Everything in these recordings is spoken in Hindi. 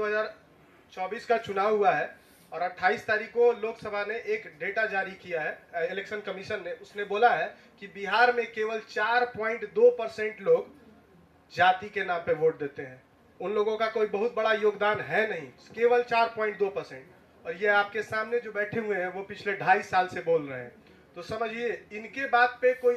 2024 का चुनाव हुआ है और 28 तारीख को लोकसभा ने एक डेटा जारी किया है, इलेक्शन कमीशन ने। उसने बोला है कि बिहार में केवल 4.2% लोग जाति के नाम पे वोट देते हैं। उन लोगों का कोई बहुत बड़ा योगदान है नहीं, केवल 4.2%। और ये आपके सामने जो बैठे हुए हैं वो पिछले 2.5 साल से बोल रहे हैं। तो समझिए इनके बात पे कोई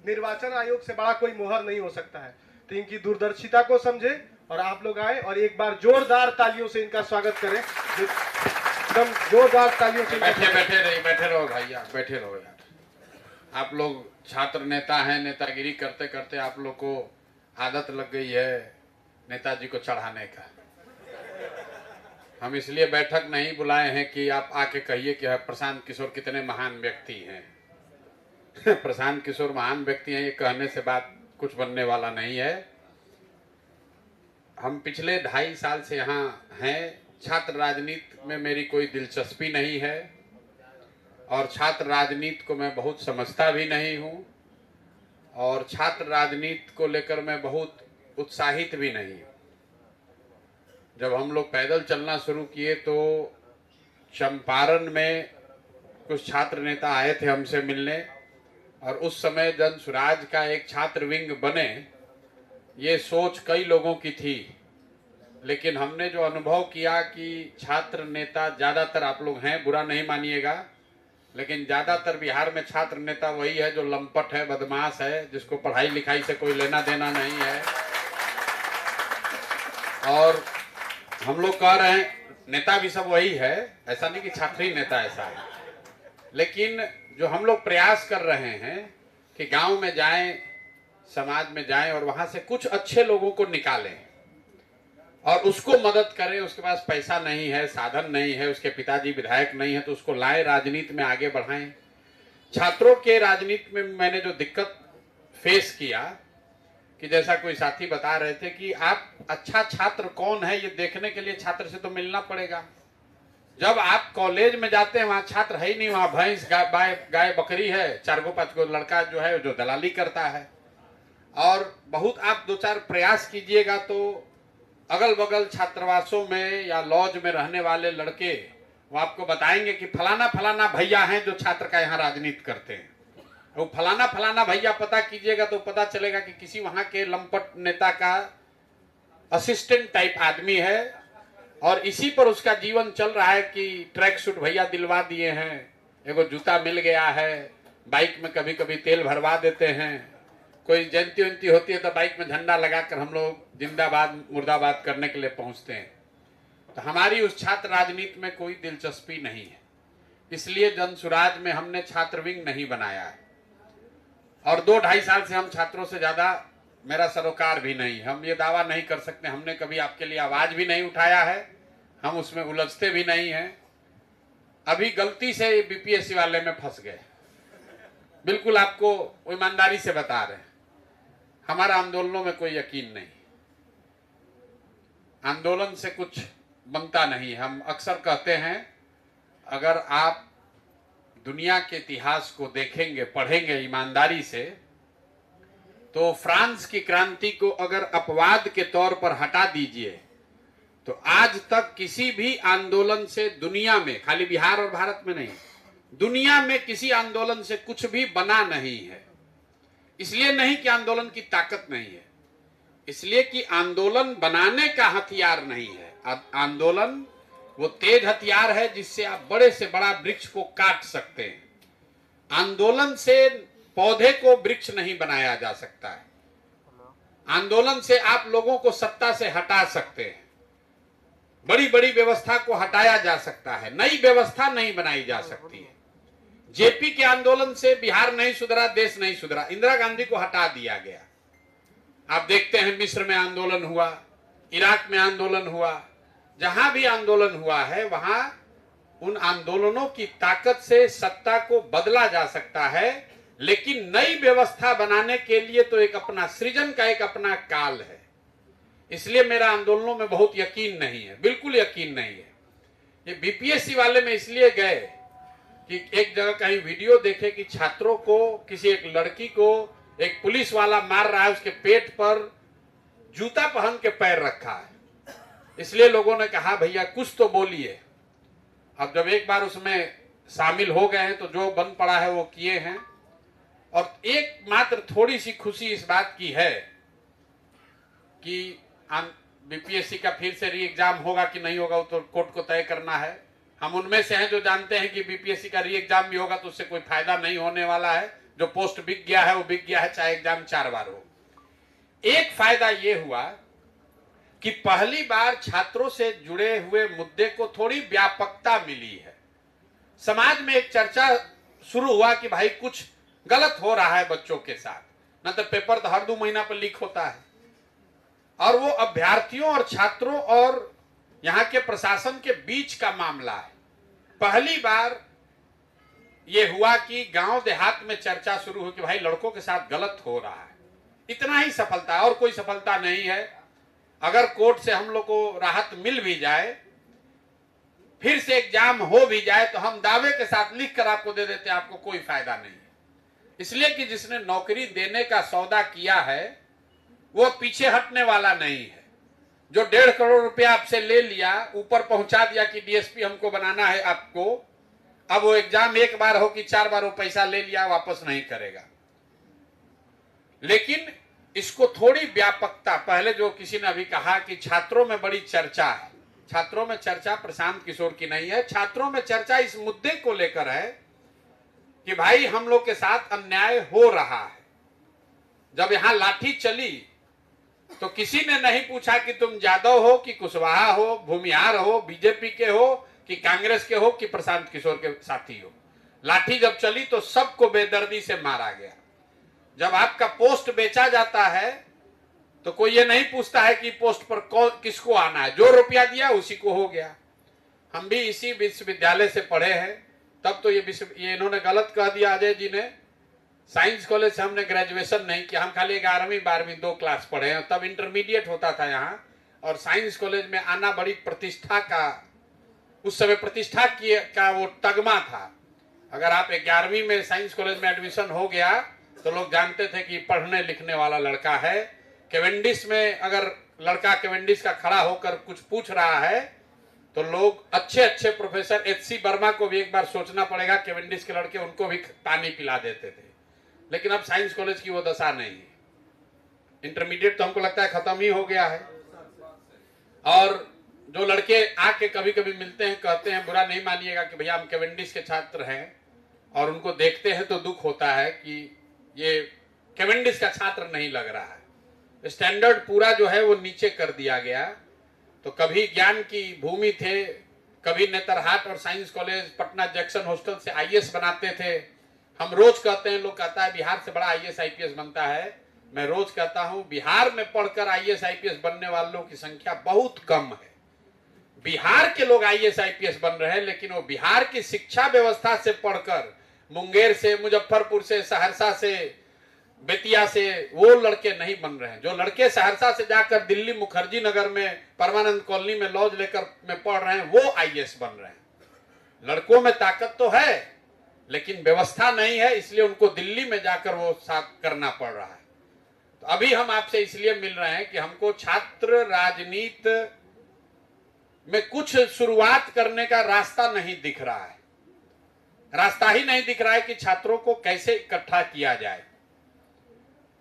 निर्वाचन आयोग से बड़ा कोई मोहर नहीं हो सकता है। तो इनकी दूरदर्शिता को समझे और आप लोग आए और एक बार जोरदार तालियों से इनका स्वागत करें। एकदम जोरदार तालियों से। बैठे रहो भैया, बैठे रहो यार। आप लोग छात्र नेता हैं, नेतागिरी करते करते आप लोग को आदत लग गई है नेताजी को चढ़ाने का। हम इसलिए बैठक नहीं बुलाए हैं कि आप आके कहिए कि प्रशांत किशोर कितने महान व्यक्ति हैं। प्रशांत किशोर महान व्यक्ति हैं ये कहने से बात कुछ बनने वाला नहीं है। हम पिछले 2.5 साल से यहाँ हैं। छात्र राजनीति में मेरी कोई दिलचस्पी नहीं है और छात्र राजनीति को मैं बहुत समझता भी नहीं हूँ और छात्र राजनीति को लेकर मैं बहुत उत्साहित भी नहीं हूँ। जब हम लोग पैदल चलना शुरू किए तो चंपारण में कुछ छात्र नेता आए थे हमसे मिलने और उस समय जन सुराज का एक छात्र विंग बने, ये सोच कई लोगों की थी। लेकिन हमने जो अनुभव किया कि छात्र नेता ज़्यादातर, आप लोग हैं बुरा नहीं मानिएगा, लेकिन ज़्यादातर बिहार में छात्र नेता वही है जो लंपट है, बदमाश है, जिसको पढ़ाई लिखाई से कोई लेना देना नहीं है। और हम लोग कह रहे हैं नेता भी सब वही है, ऐसा नहीं कि छात्री नेता ऐसा है। लेकिन जो हम लोग प्रयास कर रहे हैं कि गांव में जाएं, समाज में जाएं और वहां से कुछ अच्छे लोगों को निकालें और उसको मदद करें। उसके पास पैसा नहीं है, साधन नहीं है, उसके पिताजी विधायक नहीं है, तो उसको लाएं, राजनीति में आगे बढ़ाएं। छात्रों के राजनीति में मैंने जो दिक्कत फेस किया कि जैसा कोई साथी बता रहे थे कि आप अच्छा छात्र कौन है ये देखने के लिए छात्र से तो मिलना पड़ेगा। जब आप कॉलेज में जाते हैं वहां छात्र है ही नहीं, वहां भैंस गाय बकरी है, 4-5 लड़का जो है जो दलाली करता है। और बहुत आप 2-4 प्रयास कीजिएगा तो अगल बगल छात्रावासों में या लॉज में रहने वाले लड़के वो आपको बताएंगे कि फलाना फलाना भैया हैं जो छात्र का यहाँ राजनीति करते हैं। वो फलाना फलाना भैया पता कीजिएगा तो पता चलेगा कि किसी वहां के लंपट नेता का असिस्टेंट टाइप आदमी है और इसी पर उसका जीवन चल रहा है कि ट्रैक सूट भैया दिलवा दिए हैं, एगो जूता मिल गया है, बाइक में कभी कभी तेल भरवा देते हैं, कोई जयंती वंती होती है तो बाइक में झंडा लगाकर हम लोग जिंदाबाद मुर्दाबाद करने के लिए पहुंचते हैं। तो हमारी उस छात्र राजनीति में कोई दिलचस्पी नहीं है, इसलिए जन सुराज में हमने छात्र विंग नहीं बनाया है। और 2-2.5 साल से हम छात्रों से ज्यादा मेरा सरोकार भी नहीं। हम ये दावा नहीं कर सकते, हमने कभी आपके लिए आवाज भी नहीं उठाया है, हम उसमें उलझते भी नहीं हैं। अभी गलती से बीपीएससी वाले में फंस गए, बिल्कुल आपको ईमानदारी से बता रहे हैं। हमारा आंदोलनों में कोई यकीन नहीं, आंदोलन से कुछ बनता नहीं। हम अक्सर कहते हैं अगर आप दुनिया के इतिहास को देखेंगे, पढ़ेंगे ईमानदारी से, तो फ्रांस की क्रांति को अगर अपवाद के तौर पर हटा दीजिए तो आज तक किसी भी आंदोलन से दुनिया में, खाली बिहार और भारत में नहीं, दुनिया में किसी आंदोलन से कुछ भी बना नहीं है। इसलिए नहीं कि आंदोलन की ताकत नहीं है, इसलिए कि आंदोलन बनाने का हथियार नहीं है। आंदोलन वो तेज हथियार है जिससे आप बड़े से बड़ा वृक्ष को काट सकते हैं। आंदोलन से पौधे को वृक्ष नहीं बनाया जा सकता है। आंदोलन से आप लोगों को सत्ता से हटा सकते हैं, बड़ी बड़ी व्यवस्था को हटाया जा सकता है, नई व्यवस्था नहीं बनाई जा सकती है। जेपी के आंदोलन से बिहार नहीं सुधरा, देश नहीं सुधरा। इंदिरा गांधी को हटा दिया गया। आप देखते हैं मिस्र में आंदोलन हुआ, इराक में आंदोलन हुआ, जहां भी आंदोलन हुआ है वहां उन आंदोलनों की ताकत से सत्ता को बदला जा सकता है। लेकिन नई व्यवस्था बनाने के लिए तो एक अपना सृजन का एक अपना काल है। इसलिए मेरा आंदोलनों में बहुत यकीन नहीं है, बिल्कुल यकीन नहीं है। ये बीपीएससी वाले में इसलिए गए कि एक जगह कहीं वीडियो देखे कि छात्रों को, किसी एक लड़की को एक पुलिस वाला मार रहा है, उसके पेट पर जूता पहन के पैर रखा है। इसलिए लोगों ने कहा भैया कुछ तो बोलिए। अब जब एक बार उसमें शामिल हो गए हैं तो जो बन पड़ा है वो किए हैं। और एकमात्र थोड़ी सी खुशी इस बात की है कि बीपीएससी का फिर से री एग्जाम होगा कि नहीं होगा वो तो कोर्ट को तय करना है। हम उनमें से हैं जो जानते हैं कि बीपीएससी का री एग्जाम भी होगा तो उससे कोई फायदा नहीं होने वाला है। जो पोस्ट बिक गया है वो बिक गया है, चाहे एग्जाम 4 बार हो। एक फायदा ये हुआ कि पहली बार छात्रों से जुड़े हुए मुद्दे को थोड़ी व्यापकता मिली है। समाज में एक चर्चा शुरू हुआ कि भाई कुछ गलत हो रहा है बच्चों के साथ, न तो पेपर तो हर 2 महीना पर लीक होता है। और वो अभ्यर्थियों और छात्रों और यहाँ के प्रशासन के बीच का मामला है। पहली बार ये हुआ कि गांव देहात में चर्चा शुरू हुई कि भाई लड़कों के साथ गलत हो रहा है। इतना ही सफलता है और कोई सफलता नहीं है। अगर कोर्ट से हम लोग को राहत मिल भी जाए, फिर से एग्जाम हो भी जाए, तो हम दावे के साथ लिख कर आपको दे देते हैं, आपको कोई फायदा नहीं है। इसलिए कि जिसने नौकरी देने का सौदा किया है वो पीछे हटने वाला नहीं है। जो 1.5 करोड़ रुपया आपसे ले लिया, ऊपर पहुंचा दिया कि डीएसपी हमको बनाना है आपको, अब वो एग्जाम एक बार हो कि 4 बार वो पैसा ले लिया, वापस नहीं करेगा। लेकिन इसको थोड़ी व्यापकता, पहले जो किसी ने अभी कहा कि छात्रों में बड़ी चर्चा है, छात्रों में चर्चा प्रशांत किशोर की नहीं है। छात्रों में चर्चा इस मुद्दे को लेकर है कि भाई हम लोग के साथ अन्याय हो रहा है। जब यहां लाठी चली तो किसी ने नहीं पूछा कि तुम यादव हो कि कुशवाहा हो, भूमिहार हो, बीजेपी के हो कि कांग्रेस के हो कि प्रशांत किशोर के साथी हो। लाठी जब चली तो सबको बेदर्दी से मारा गया। जब आपका पोस्ट बेचा जाता है तो कोई ये नहीं पूछता है कि पोस्ट पर किसको आना है, जो रुपया दिया उसी को हो गया। हम भी इसी विश्वविद्यालय से पढ़े हैं। तब तो ये इन्होंने गलत कह दिया अजय जी ने, साइंस कॉलेज से हमने ग्रेजुएशन नहीं किया, हम खाली 11वीं 12वीं 2 क्लास पढ़े हैं। तब इंटरमीडिएट होता था यहाँ, और साइंस कॉलेज में आना बड़ी प्रतिष्ठा का, उस समय प्रतिष्ठा का वो तगमा था। अगर आप 11वीं में साइंस कॉलेज में एडमिशन हो गया तो लोग जानते थे कि पढ़ने लिखने वाला लड़का है। केवेंडिश में अगर लड़का केवेंडिश का खड़ा होकर कुछ पूछ रहा है तो लोग अच्छे अच्छे प्रोफेसर एच.सी. वर्मा को भी एक बार सोचना पड़ेगा, केवेंडिश के लड़के उनको भी पानी पिला देते थे। लेकिन अब साइंस कॉलेज की वो दशा नहीं है। इंटरमीडिएट तो हमको लगता है खत्म ही हो गया है। और जो लड़के आके कभी कभी मिलते हैं, कहते हैं, बुरा नहीं मानिएगा कि भैया हम केवेंडिश के छात्र हैं, और उनको देखते हैं तो दुख होता है कि ये केवेंडिश का छात्र नहीं लग रहा है। स्टैंडर्ड पूरा जो है वो नीचे कर दिया गया। तो कभी ज्ञान की भूमि थे, कभी नेतरहाट और science college Patna junction hostel से आईएएस बनाते थे। हम रोज कहते हैं, लोग कहता है बिहार से बड़ा आईएएस आईपीएस बनता है। मैं रोज कहता हूं बिहार में पढ़कर आईएएस आईपीएस बनने वालों की संख्या बहुत कम है। बिहार के लोग आईएएस आईपीएस बन रहे हैं, लेकिन वो बिहार की शिक्षा व्यवस्था से पढ़कर मुंगेर से, मुजफ्फरपुर से, सहरसा से, बेतिया से वो लड़के नहीं बन रहे हैं। जो लड़के सहरसा से जाकर दिल्ली मुखर्जी नगर में परमानंद कॉलोनी में लॉज लेकर में पढ़ रहे हैं, वो आईएएस बन रहे हैं। लड़कों में ताकत तो है लेकिन व्यवस्था नहीं है, इसलिए उनको दिल्ली में जाकर वो साफ करना पड़ रहा है। तो अभी हम आपसे इसलिए मिल रहे हैं कि हमको छात्र राजनीति में कुछ शुरुआत करने का रास्ता नहीं दिख रहा है। रास्ता ही नहीं दिख रहा है कि छात्रों को कैसे इकट्ठा किया जाए।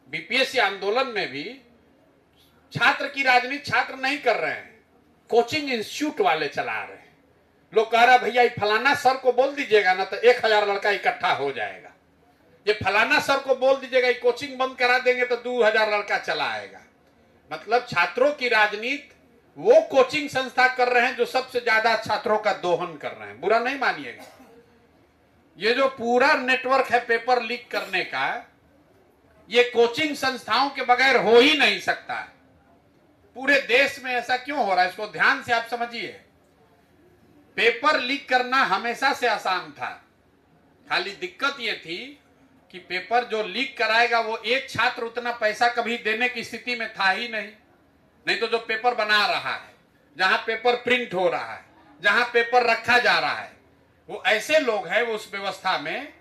बीपीएससी आंदोलन में भी छात्र की राजनीति छात्र नहीं कर रहे हैं, कोचिंग इंस्टीट्यूट वाले चला रहे हैं। लोग कह रहा भैया फलाना सर को बोल दीजिएगा ना तो 1000 लड़का इकट्ठा हो जाएगा। ये फलाना सर को बोल दीजिएगा, कोचिंग बंद करा देंगे तो 2000 लड़का चला आएगा। मतलब छात्रों की राजनीति वो कोचिंग संस्था कर रहे हैं जो सबसे ज्यादा छात्रों का दोहन कर रहे हैं। बुरा नहीं मानिएगा, ये जो पूरा नेटवर्क है पेपर लीक करने का, ये कोचिंग संस्थाओं के बगैर हो ही नहीं सकता है। पूरे देश में ऐसा क्यों हो रहा है, इसको ध्यान से आप समझिए। पेपर लीक करना हमेशा से आसान था, खाली दिक्कत ये थी कि पेपर जो लीक कराएगा वो एक छात्र उतना पैसा कभी देने की स्थिति में था ही नहीं। नहीं तो जो पेपर बना रहा है, जहां पेपर प्रिंट हो रहा है, जहां पेपर रखा जा रहा है, वो ऐसे लोग हैं वो उस व्यवस्था में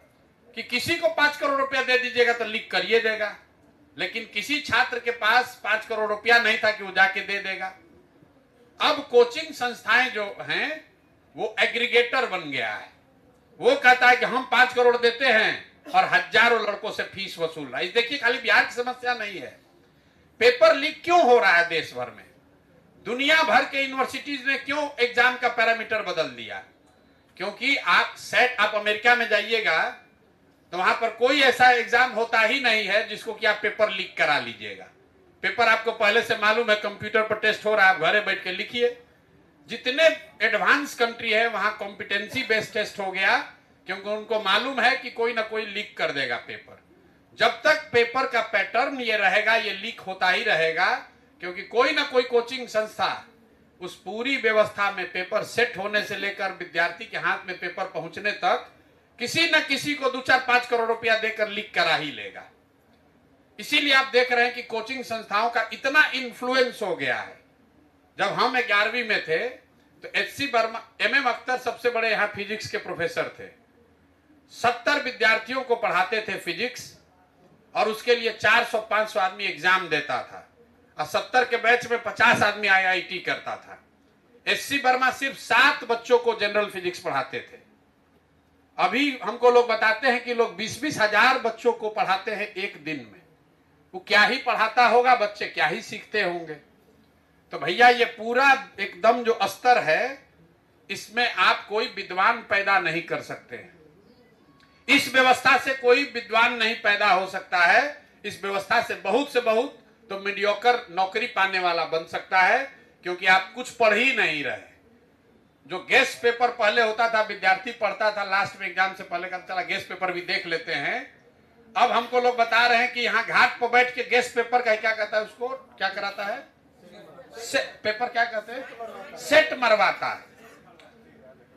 कि किसी को 5 करोड़ रुपया दे दीजिएगा तो लीक करिए देगा। लेकिन किसी छात्र के पास 5 करोड़ रुपया नहीं था कि वो जाके दे देगा। अब कोचिंग संस्थाएं जो हैं वो एग्रीगेटर बन गया है। वो कहता है कि हम 5 करोड़ देते हैं और हजारों लड़कों से फीस वसूल रहा है। देखिए, खाली बिहार की समस्या नहीं है। पेपर लीक क्यों हो रहा है देश भर में? दुनिया भर के यूनिवर्सिटीज ने क्यों एग्जाम का पैरामीटर बदल दिया? क्योंकि आप अमेरिका में जाइएगा तो वहां पर कोई ऐसा एग्जाम होता ही नहीं है जिसको कि आप पेपर लीक करा लीजिएगा। पेपर आपको पहले से मालूम है, कंप्यूटर पर टेस्ट हो रहा है, आप घरे बैठ के लिखिए। जितने एडवांस कंट्री है वहां कॉम्पिटेंसी बेस्ड टेस्ट हो गया, क्योंकि उनको मालूम है कि कोई ना कोई लीक कर देगा पेपर। जब तक पेपर का पैटर्न ये रहेगा, ये लीक होता ही रहेगा, क्योंकि कोई ना कोई कोचिंग संस्था उस पूरी व्यवस्था में पेपर सेट होने से लेकर विद्यार्थी के हाथ में पेपर पहुंचने तक किसी न किसी को 2-4-5 करोड़ रुपया देकर लीक करा ही लेगा। इसीलिए आप देख रहे हैं कि कोचिंग संस्थाओं का इतना इन्फ्लुएंस हो गया है। जब हम 11वीं में थे तो एचसी वर्मा, एमएम अख्तर सबसे बड़े यहाँ फिजिक्स के प्रोफेसर थे। 70 विद्यार्थियों को पढ़ाते थे फिजिक्स, और उसके लिए 400-500 आदमी एग्जाम देता था, और 70 के बैच में 50 आदमी आईआईटी करता था। एचसी वर्मा सिर्फ 7 बच्चों को जनरल फिजिक्स पढ़ाते थे। अभी हमको लोग बताते हैं कि लोग 20-20 हजार बच्चों को पढ़ाते हैं एक दिन में। वो क्या ही पढ़ाता होगा, बच्चे क्या ही सीखते होंगे। तो भैया, ये पूरा एकदम जो स्तर है, इसमें आप कोई विद्वान पैदा नहीं कर सकते हैं। इस व्यवस्था से कोई विद्वान नहीं पैदा हो सकता है। इस व्यवस्था से बहुत तो मीडियोकर नौकरी पाने वाला बन सकता है, क्योंकि आप कुछ पढ़ ही नहीं रहे। जो गेस्ट पेपर पहले होता था, विद्यार्थी पढ़ता था लास्ट में एग्जाम से पहले, कहता चला गेस्ट पेपर भी देख लेते हैं। अब हमको लोग बता रहे हैं कि यहाँ घाट पर बैठ के गेस्ट पेपर का क्या कहता है, उसको क्या कराता है, पेपर क्या कहते हैं, सेट मरवाता है।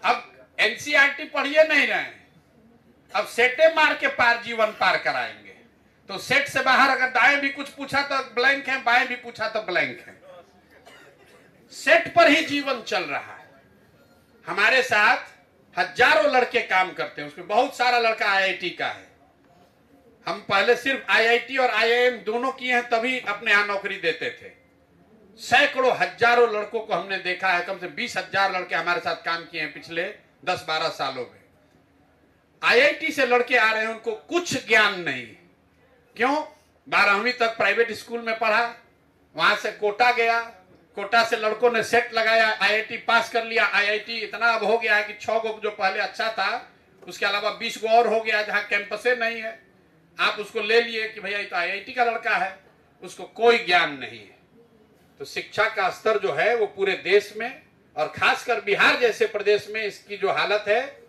अब एनसीईआरटी पढ़िए नहीं रहे हैं, अब सेटे मार के पार जीवन पार कराएंगे। तो सेट से बाहर अगर दाएं भी कुछ पूछा तो ब्लैंक है, बाएं भी पूछा तो ब्लैंक है। सेट पर ही जीवन चल रहा है। हमारे साथ हजारों लड़के काम करते हैं, उसमें बहुत सारा लड़का आईआईटी का है। हम पहले सिर्फ आईआईटी और आईआईएम दोनों किए हैं, तभी अपने यहां नौकरी देते थे। सैकड़ों हजारों लड़कों को हमने देखा है। कम से 20,000 लड़के हमारे साथ काम किए हैं पिछले 10-12 सालों में। आईआईटी से लड़के आ रहे हैं, उनको कुछ ज्ञान नहीं। क्यों? 12वीं तक प्राइवेट स्कूल में पढ़ा, वहां से कोटा गया, कोटा से लड़कों ने सेट लगाया, आईआईटी पास कर लिया। आईआईटी इतना अब हो गया है कि 6 गो जो पहले अच्छा था, उसके अलावा 20 गो और हो गया जहां कैंपसे नहीं है। आप उसको ले लिए कि भैया ये तो आईआईटी का लड़का है, उसको कोई ज्ञान नहीं है। तो शिक्षा का स्तर जो है वो पूरे देश में, और खासकर बिहार जैसे प्रदेश में इसकी जो हालत है,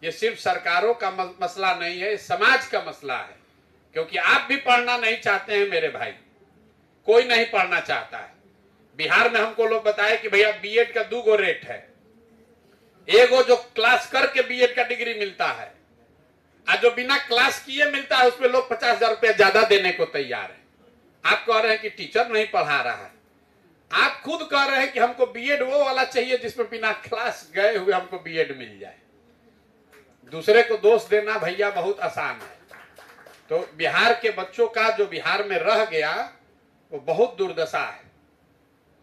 ये सिर्फ सरकारों का मसला नहीं है, समाज का मसला है। क्योंकि आप भी पढ़ना नहीं चाहते हैं मेरे भाई, कोई नहीं पढ़ना चाहता है। बिहार में हमको लोग बताए कि भैया बीएड का 2 गो रेट है। एगो जो क्लास करके बीएड का डिग्री मिलता है, और जो बिना क्लास किए मिलता है, उसमें लोग 50,000 रुपया ज्यादा देने को तैयार है। आप कह रहे हैं कि टीचर नहीं पढ़ा रहा है, आप खुद कह रहे हैं कि हमको बीएड वो वाला चाहिए जिसमें बिना क्लास गए हुए हमको बीएड मिल जाए। दूसरे को दोष देना भैया बहुत आसान है। तो बिहार के बच्चों का जो बिहार में रह गया वो बहुत दुर्दशा है।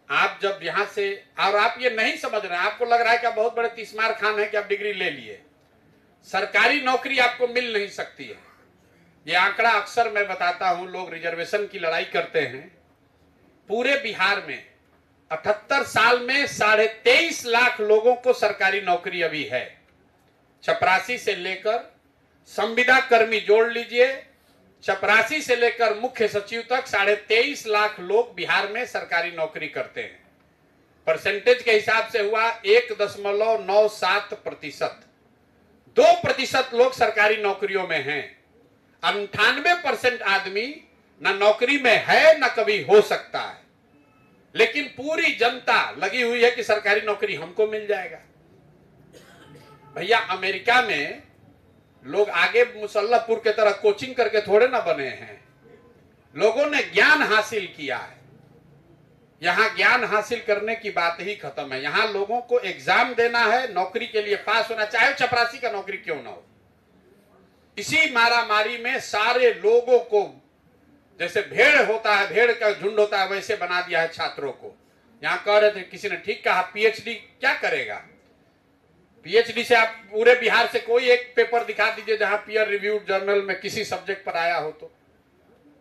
आप जब यहां से, और आप ये नहीं समझ रहे हैं, आपको लग रहा है कि आप बहुत बड़े तीसमार खान है कि आप डिग्री ले लिए। सरकारी नौकरी आपको मिल नहीं सकती है। ये आंकड़ा अक्सर मैं बताता हूं, लोग रिजर्वेशन की लड़ाई करते हैं। पूरे बिहार में 78 साल में 23.5 लाख लोगों को सरकारी नौकरी अभी है। चपरासी से लेकर संविदा कर्मी जोड़ लीजिए, चपरासी से लेकर मुख्य सचिव तक 23.5 लाख लोग बिहार में सरकारी नौकरी करते हैं। परसेंटेज के हिसाब से हुआ 1.97%। 2% लोग सरकारी नौकरियों में हैं। 98% आदमी न नौकरी में है न कभी हो सकता है। लेकिन पूरी जनता लगी हुई है कि सरकारी नौकरी हमको मिल जाएगा। भैया, अमेरिका में लोग आगे मुसल्लापुर के तरह कोचिंग करके थोड़े ना बने हैं। लोगों ने ज्ञान हासिल किया है। यहां ज्ञान हासिल करने की बात ही खत्म है। यहां लोगों को एग्जाम देना है, नौकरी के लिए पास होना, चाहे चपरासी का नौकरी क्यों ना हो। इसी मारामारी में सारे लोगों को, जैसे भेड़ होता है, भेड़ का झुंड होता है, वैसे बना दिया है छात्रों को। यहाँ कह रहे थे, किसी ने ठीक कहा, पीएचडी क्या करेगा? पीएचडी से आप पूरे बिहार से कोई एक पेपर दिखा दीजिए जहां पीयर रिव्यूड जर्नल में किसी सब्जेक्ट पर आया हो, तो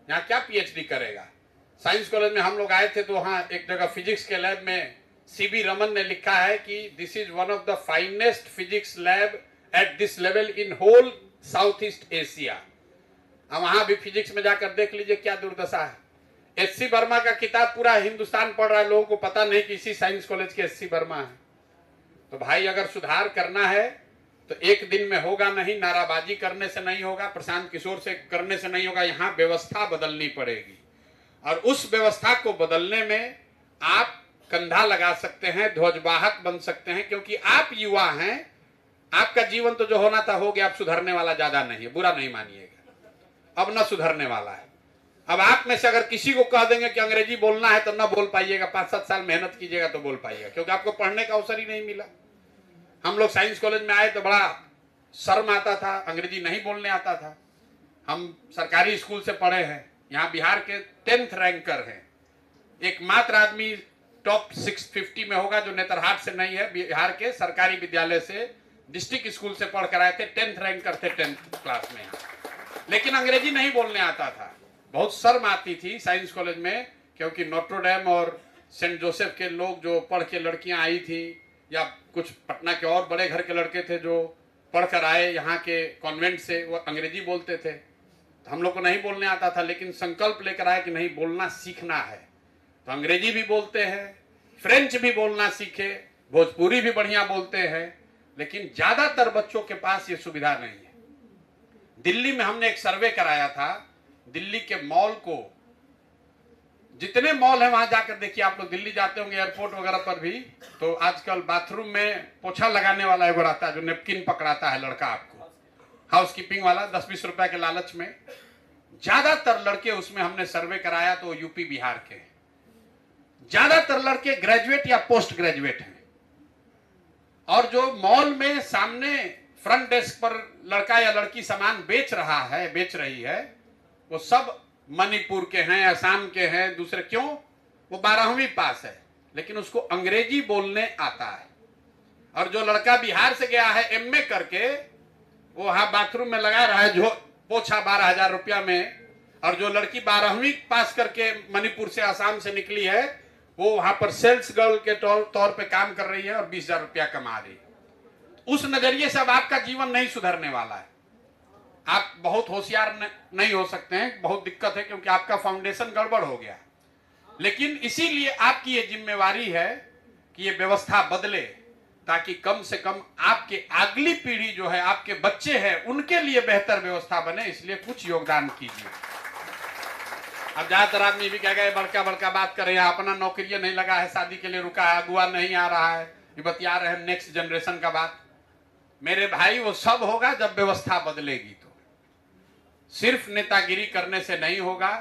यहाँ क्या पीएचडी करेगा? साइंस कॉलेज में हम लोग आए थे तो वहां एक जगह फिजिक्स के लैब में सीबी रमन ने लिखा है कि this is one of the finest physics lab at this level in whole South East Asia. अब वहां भी फिजिक्स में जाकर देख लीजिए क्या दुर्दशा है। एससी वर्मा का किताब पूरा हिंदुस्तान पढ़ रहा है, लोगों को पता नहीं कि इसी साइंस कॉलेज के एससी वर्मा है। तो भाई अगर सुधार करना है तो एक दिन में होगा नहीं, नाराबाजी करने से नहीं होगा, प्रशांत किशोर से करने से नहीं होगा, यहाँ व्यवस्था बदलनी पड़ेगी। और उस व्यवस्था को बदलने में आप कंधा लगा सकते हैं, ध्वजवाहक बन सकते हैं, क्योंकि आप युवा हैं। आपका जीवन तो जो होना था हो गया, अब सुधरने वाला ज्यादा नहीं है, बुरा नहीं मानिएगा, अब न सुधरने वाला है। अब आप में से अगर किसी को कह देंगे कि अंग्रेजी बोलना है तो न बोल पाइएगा, 5-7 साल मेहनत कीजिएगा तो बोल पाइएगा, क्योंकि आपको पढ़ने का अवसर ही नहीं मिला। हम लोग साइंस कॉलेज में आए तो बड़ा शर्म आता था, अंग्रेजी नहीं बोलने आता था। हम सरकारी स्कूल से पढ़े हैं, यहाँ बिहार के 10th रैंकर हैं, एकमात्र आदमी टॉप 650 में होगा जो नेतरहाट से नहीं है, बिहार के सरकारी विद्यालय से डिस्ट्रिक्ट स्कूल से पढ़ कर आए थे, 10th रैंकर थे 10th क्लास में यहाँ। लेकिन अंग्रेजी नहीं बोलने आता था, बहुत शर्म आती थी साइंस कॉलेज में, क्योंकि नोट्रोडैम और सेंट जोसेफ के लोग जो पढ़ के लड़कियां आई थी, या कुछ पटना के और बड़े घर के लड़के थे जो पढ़कर आए यहाँ के कॉन्वेंट से, वो अंग्रेजी बोलते थे। तो हम लोग को नहीं बोलने आता था, लेकिन संकल्प लेकर आए कि नहीं, बोलना सीखना है। तो अंग्रेजी भी बोलते हैं, फ्रेंच भी बोलना सीखे, भोजपुरी भी बढ़िया बोलते हैं, लेकिन ज्यादातर बच्चों के पास ये सुविधा नहीं है। दिल्ली में हमने एक सर्वे कराया था, दिल्ली के मॉल को, जितने मॉल है वहां जाकर देखिए, आप लोग दिल्ली जाते होंगे एयरपोर्ट वगैरह पर भी, तो आजकल बाथरूम में पोछा लगाने वाला एगो रहता है जो नेपकिन पकड़ाता है लड़का, आपको हाउसकीपिंग वाला, 10-20 रुपए के लालच में। ज्यादातर लड़के उसमें हमने सर्वे कराया तो यूपी बिहार के, ज्यादातर लड़के ग्रेजुएट या पोस्ट ग्रेजुएट हैं। और जो मॉल में सामने फ्रंट डेस्क पर लड़का या लड़की सामान बेच रही है, वो सब मणिपुर के हैं, असम के हैं, दूसरे। क्यों? वो 12वीं पास है, लेकिन उसको अंग्रेजी बोलने आता है। और जो लड़का बिहार से गया है एमए करके, वो वहां बाथरूम में लगा रहा है जो पोछा 12,000 रुपया में, और जो लड़की 12वीं पास करके मणिपुर से, असम से निकली है, वो वहां पर सेल्स गर्ल के तौर पे काम कर रही है और 20,000 रुपया कमा रही है। उस नजरिए से अब आपका जीवन नहीं सुधरने वाला है। आप बहुत होशियार नहीं हो सकते हैं, बहुत दिक्कत है, क्योंकि आपका फाउंडेशन गड़बड़ हो गया। लेकिन इसीलिए आपकी ये जिम्मेवारी है कि ये व्यवस्था बदले, ताकि कम से कम आपके अगली पीढ़ी जो है, आपके बच्चे हैं, उनके लिए बेहतर व्यवस्था बने। इसलिए कुछ योगदान कीजिए। अब ज्यादातर आदमी भी क्या गए, बड़का बड़का बात कर रहे हैं, अपना नौकरी नहीं लगा है, शादी के लिए रुका है, अगुआ नहीं आ रहा है, ये बतिया रहे हैं नेक्स्ट जनरेशन का बात। मेरे भाई, वो सब होगा जब व्यवस्था बदलेगी। तो सिर्फ नेतागिरी करने से नहीं होगा।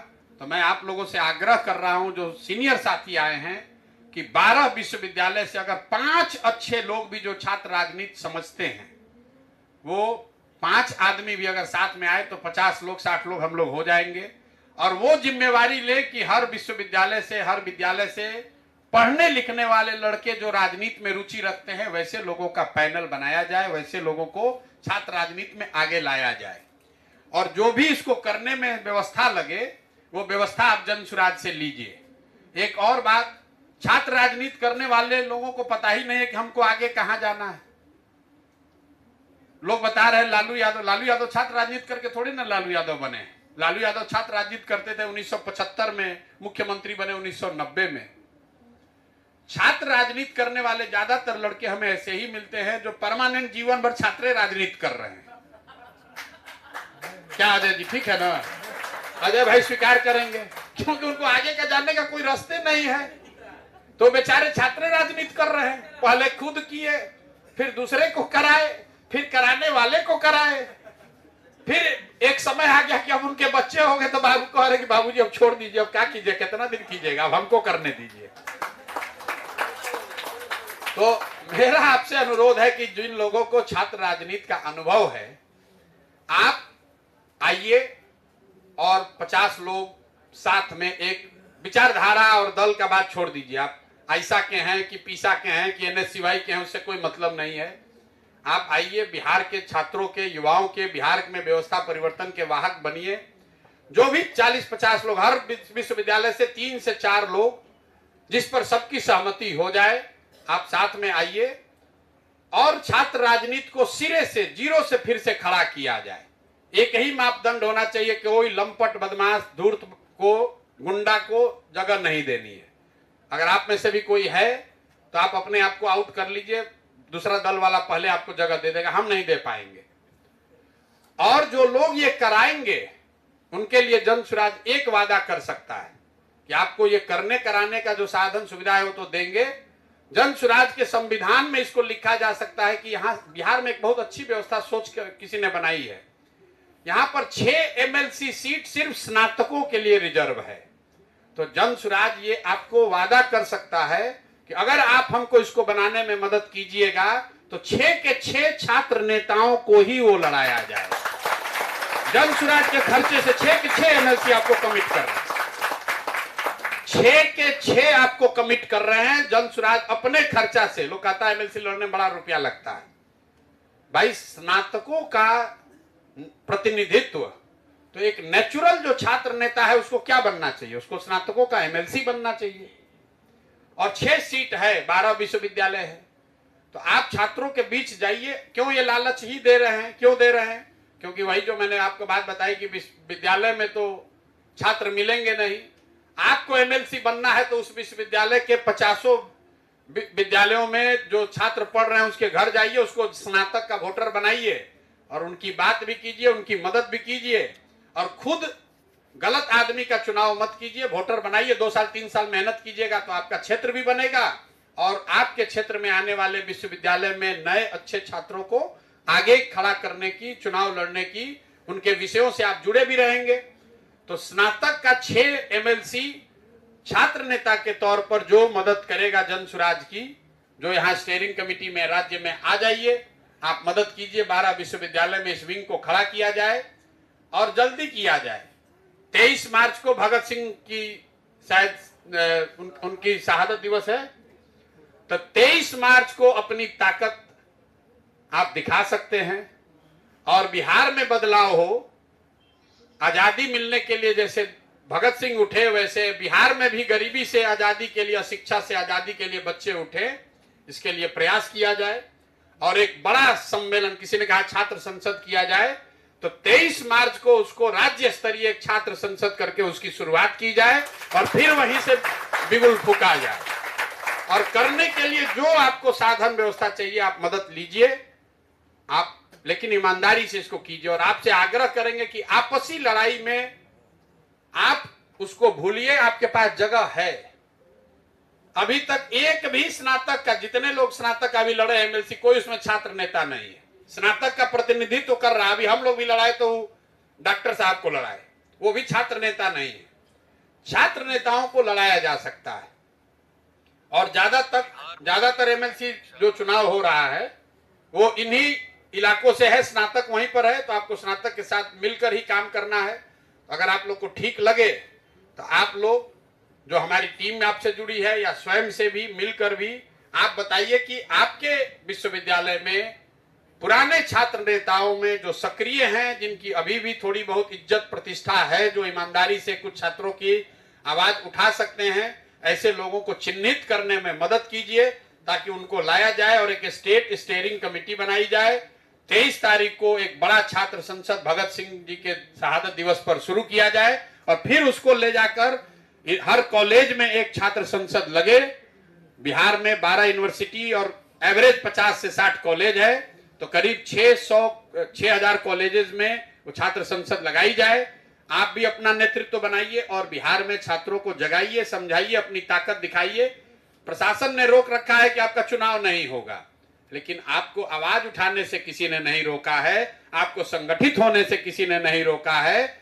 तो मैं आप लोगों से आग्रह कर रहा हूं, जो सीनियर साथी आए हैं, कि 12 विश्वविद्यालय से अगर 5 अच्छे लोग भी जो छात्र राजनीति समझते हैं, वो 5 आदमी भी अगर साथ में आए तो 50 लोग, 60 लोग हम लोग हो जाएंगे। और वो जिम्मेवारी ले कि हर विश्वविद्यालय से, हर विद्यालय से पढ़ने लिखने वाले लड़के जो राजनीति में रुचि रखते हैं, वैसे लोगों का पैनल बनाया जाए, वैसे लोगों को छात्र राजनीति में आगे लाया जाए। और जो भी इसको करने में व्यवस्था लगे, वो व्यवस्था आप जन सुराज से लीजिए। एक और बात, छात्र राजनीति करने वाले लोगों को पता ही नहीं है कि हमको आगे कहां जाना है। लोग बता रहे हैं लालू यादव छात्र राजनीति करके थोड़ी ना लालू यादव बने। लालू यादव छात्र राजनीति करते थे 1975 में, मुख्यमंत्री बने 1990 में। छात्र राजनीति करने वाले ज्यादातर लड़के हमें ऐसे ही मिलते हैं जो परमानेंट जीवन भर छात्र राजनीति कर रहे हैं। क्या अजय जी, ठीक है ना? अजय भाई स्वीकार करेंगे, क्योंकि उनको आगे का जानने का कोई रास्ते नहीं है, तो बेचारे छात्र राजनीति कर रहे हैं। पहले खुद किए, फिर दूसरे को कराए, फिर कराने वाले को कराए, फिर एक समय आ गया कि अब उनके बच्चे हो गए तो बाबू कह रहे कि बाबूजी अब छोड़ दीजिए, अब क्या कीजिए, कितना दिन कीजिएगा, अब हमको करने दीजिए। तो मेरा आपसे अनुरोध है कि जिन लोगों को छात्र राजनीति का अनुभव है, आप आइए और 50 लोग साथ में, एक विचारधारा और दल का बात छोड़ दीजिए, आप आयशा के हैं कि पीसा के हैं कि NSCY के हैं, उससे कोई मतलब नहीं है। आप आइए, बिहार के छात्रों के, युवाओं के, बिहार में व्यवस्था परिवर्तन के वाहक बनिए। जो भी 40-50 लोग, हर विश्वविद्यालय से 3 से 4 लोग, जिस पर सबकी सहमति हो जाए, आप साथ में आइए और छात्र राजनीति को सिरे से, जीरो से फिर से खड़ा किया जाए। एक ही मापदंड होना चाहिए कि कोई लंपट, बदमाश, धूर्त को, गुंडा को जगह नहीं देनी है। अगर आप में से भी कोई है तो आप अपने आप को आउट कर लीजिए, दूसरा दल वाला पहले आपको जगह दे देगा, हम नहीं दे पाएंगे। और जो लोग ये कराएंगे उनके लिए जन स्वराज एक वादा कर सकता है कि आपको ये करने कराने का जो साधन सुविधा है वो तो देंगे। जन स्वराज के संविधान में इसको लिखा जा सकता है कि यहाँ बिहार में एक बहुत अच्छी व्यवस्था सोच कर किसी ने बनाई है। यहाँ पर 6 MLC सीट सिर्फ स्नातकों के लिए रिजर्व है। तो जन स्वराज ये आपको वादा कर सकता है कि अगर आप हमको इसको बनाने में मदद कीजिएगा तो 6 के 6 छात्र नेताओं को ही वो लड़ाया जाए। जन स्वराज के खर्चे से 6 के 6 MLC आपको कमिट कर रहे हैं, 6 के 6 आपको कमिट कर रहे हैं जन स्वराज अपने खर्चा से। लोग कहता है MLC लड़ने में बड़ा रुपया लगता है। भाई, स्नातकों का प्रतिनिधित्व तो एक नेचुरल जो छात्र नेता है उसको क्या बनना चाहिए? उसको स्नातकों का MLC बनना चाहिए। और 6 सीट है, 12 विश्वविद्यालय है, तो आप छात्रों के बीच जाइए। क्यों ये लालच ही दे रहे हैं? क्यों दे रहे हैं? क्योंकि वही जो मैंने आपको बात बताई कि विश्वविद्यालय में तो छात्र मिलेंगे नहीं। आपको MLC बनना है तो उस विश्वविद्यालय के 50 विद्यालयों में जो छात्र पढ़ रहे हैं उसके घर जाइए, उसको स्नातक का वोटर बनाइए और उनकी बात भी कीजिए, उनकी मदद भी कीजिए। और खुद गलत आदमी का चुनाव मत कीजिए, वोटर बनाइए। 2 साल 3 साल मेहनत कीजिएगा तो आपका क्षेत्र भी बनेगा और आपके क्षेत्र में आने वाले विश्वविद्यालय में नए अच्छे छात्रों को आगे खड़ा करने की, चुनाव लड़ने की, उनके विषयों से आप जुड़े भी रहेंगे। तो स्नातक का 6 MLC छात्र नेता के तौर पर जो मदद करेगा जन स्वराज की, जो यहाँ स्टीयरिंग कमेटी में राज्य में आ जाइए, आप मदद कीजिए। 12 विश्वविद्यालय में इस विंग को खड़ा किया जाए और जल्दी किया जाए। 23 मार्च को भगत सिंह की शायद उनकी शहादत दिवस है, तो 23 मार्च को अपनी ताकत आप दिखा सकते हैं और बिहार में बदलाव हो। आजादी मिलने के लिए जैसे भगत सिंह उठे, वैसे बिहार में भी गरीबी से आजादी के लिए, शिक्षा से आजादी के लिए बच्चे उठे। इसके लिए प्रयास किया जाए और एक बड़ा सम्मेलन, किसी ने कहा छात्र संसद किया जाए, तो 23 मार्च को उसको राज्य स्तरीय एक छात्र संसद करके उसकी शुरुआत की जाए और फिर वहीं से बिगुल फूका जाए। और करने के लिए जो आपको साधन व्यवस्था चाहिए आप मदद लीजिए, आप लेकिन ईमानदारी से इसको कीजिए। और आपसे आग्रह करेंगे कि आपसी लड़ाई में आप उसको भूलिए, आपके पास जगह है। अभी तक एक भी स्नातक का, जितने लोग स्नातक अभी लड़े MLC, कोई उसमें छात्र नेता नहीं है। स्नातक का प्रतिनिधित्व तो कर रहा, अभी हम लोग भी लड़ाए तो डॉक्टर साहब को लड़ाए, वो भी छात्र नेता नहीं है। छात्र नेताओं को लड़ाया जा सकता है। और ज्यादातर MLC जो चुनाव हो रहा है वो इन्हीं इलाकों से है, स्नातक वहीं पर है, तो आपको स्नातक के साथ मिलकर ही काम करना है। अगर आप लोग को ठीक लगे तो आप लोग जो हमारी टीम में आपसे जुड़ी है या स्वयं से भी मिलकर भी आप बताइए कि आपके विश्वविद्यालय में पुराने छात्र नेताओं में जो सक्रिय हैं, जिनकी अभी भी थोड़ी बहुत इज्जत प्रतिष्ठा है, जो ईमानदारी से कुछ छात्रों की आवाज उठा सकते हैं, ऐसे लोगों को चिन्हित करने में मदद कीजिए ताकि उनको लाया जाए और एक स्टेट स्टीयरिंग कमेटी बनाई जाए। 23 तारीख को एक बड़ा छात्र संसद भगत सिंह जी के शहादत दिवस पर शुरू किया जाए और फिर उसको ले जाकर हर कॉलेज में एक छात्र संसद लगे। बिहार में 12 यूनिवर्सिटी और एवरेज 50 से 60 कॉलेज है, तो करीब 6,000 कॉलेजेस में वो छात्र संसद लगाई जाए। आप भी अपना नेतृत्व बनाइए और बिहार में छात्रों को जगाइए, समझाइए, अपनी ताकत दिखाइए। प्रशासन ने रोक रखा है कि आपका चुनाव नहीं होगा, लेकिन आपको आवाज उठाने से किसी ने नहीं रोका है, आपको संगठित होने से किसी ने नहीं रोका है।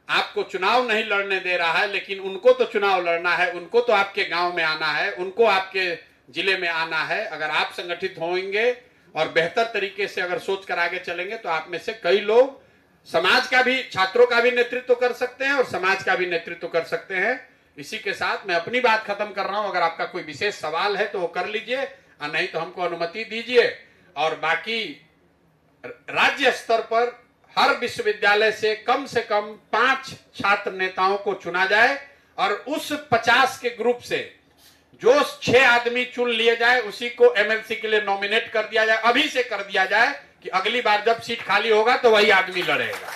आपको चुनाव नहीं लड़ने दे रहा है, लेकिन उनको तो चुनाव लड़ना है, उनको तो आपके गांव में आना है, उनको आपके जिले में आना है। अगर आप संगठित होंगे और बेहतर तरीके से अगर सोच कर आगे चलेंगे तो आप में से कई लोग समाज का भी, छात्रों का भी नेतृत्व कर सकते हैं और समाज का भी नेतृत्व कर सकते हैं। इसी के साथ मैं अपनी बात खत्म कर रहा हूं। अगर आपका कोई विशेष सवाल है तो वो कर लीजिए, और नहीं तो हमको अनुमति दीजिए। और बाकी राज्य स्तर पर हर विश्वविद्यालय से कम 5 छात्र नेताओं को चुना जाए, और उस 50 के ग्रुप से जो 6 आदमी चुन लिए जाए उसी को एमएलसी के लिए नॉमिनेट कर दिया जाए। अभी से कर दिया जाए कि अगली बार जब सीट खाली होगा तो वही आदमी लड़ेगा।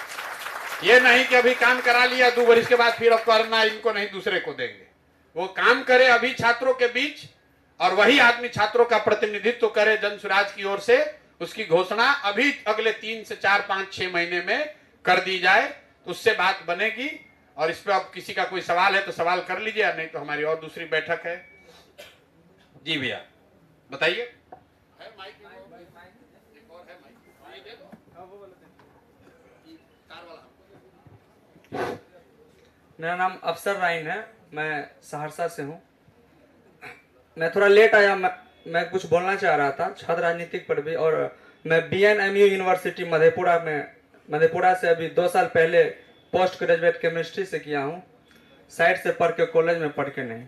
ये नहीं कि अभी काम करा लिया 2 वर्ष के बाद फिर अब करना इनको नहीं, दूसरे को देंगे। वो काम करे अभी छात्रों के बीच, और वही आदमी छात्रों का प्रतिनिधित्व करे जन स्वराज की ओर से। उसकी घोषणा अभी अगले 3 से 4, 5, 6 महीने में कर दी जाए, तो उससे बात बनेगी। और इस पर अब किसी का कोई सवाल है तो सवाल कर लीजिए, नहीं तो हमारी और दूसरी बैठक है। जी भैया बताइए। मेरा नाम अफसर राइन है, मैं सहरसा से हूँ। मैं थोड़ा लेट आया, मैं कुछ बोलना चाह रहा था छात्र राजनीतिक पर भी। और मैं BNMU यूनिवर्सिटी मधेपुरा से अभी 2 साल पहले पोस्ट ग्रेजुएट केमिस्ट्री से किया हूँ, साइड से पढ़ के, कॉलेज में पढ़ के नहीं।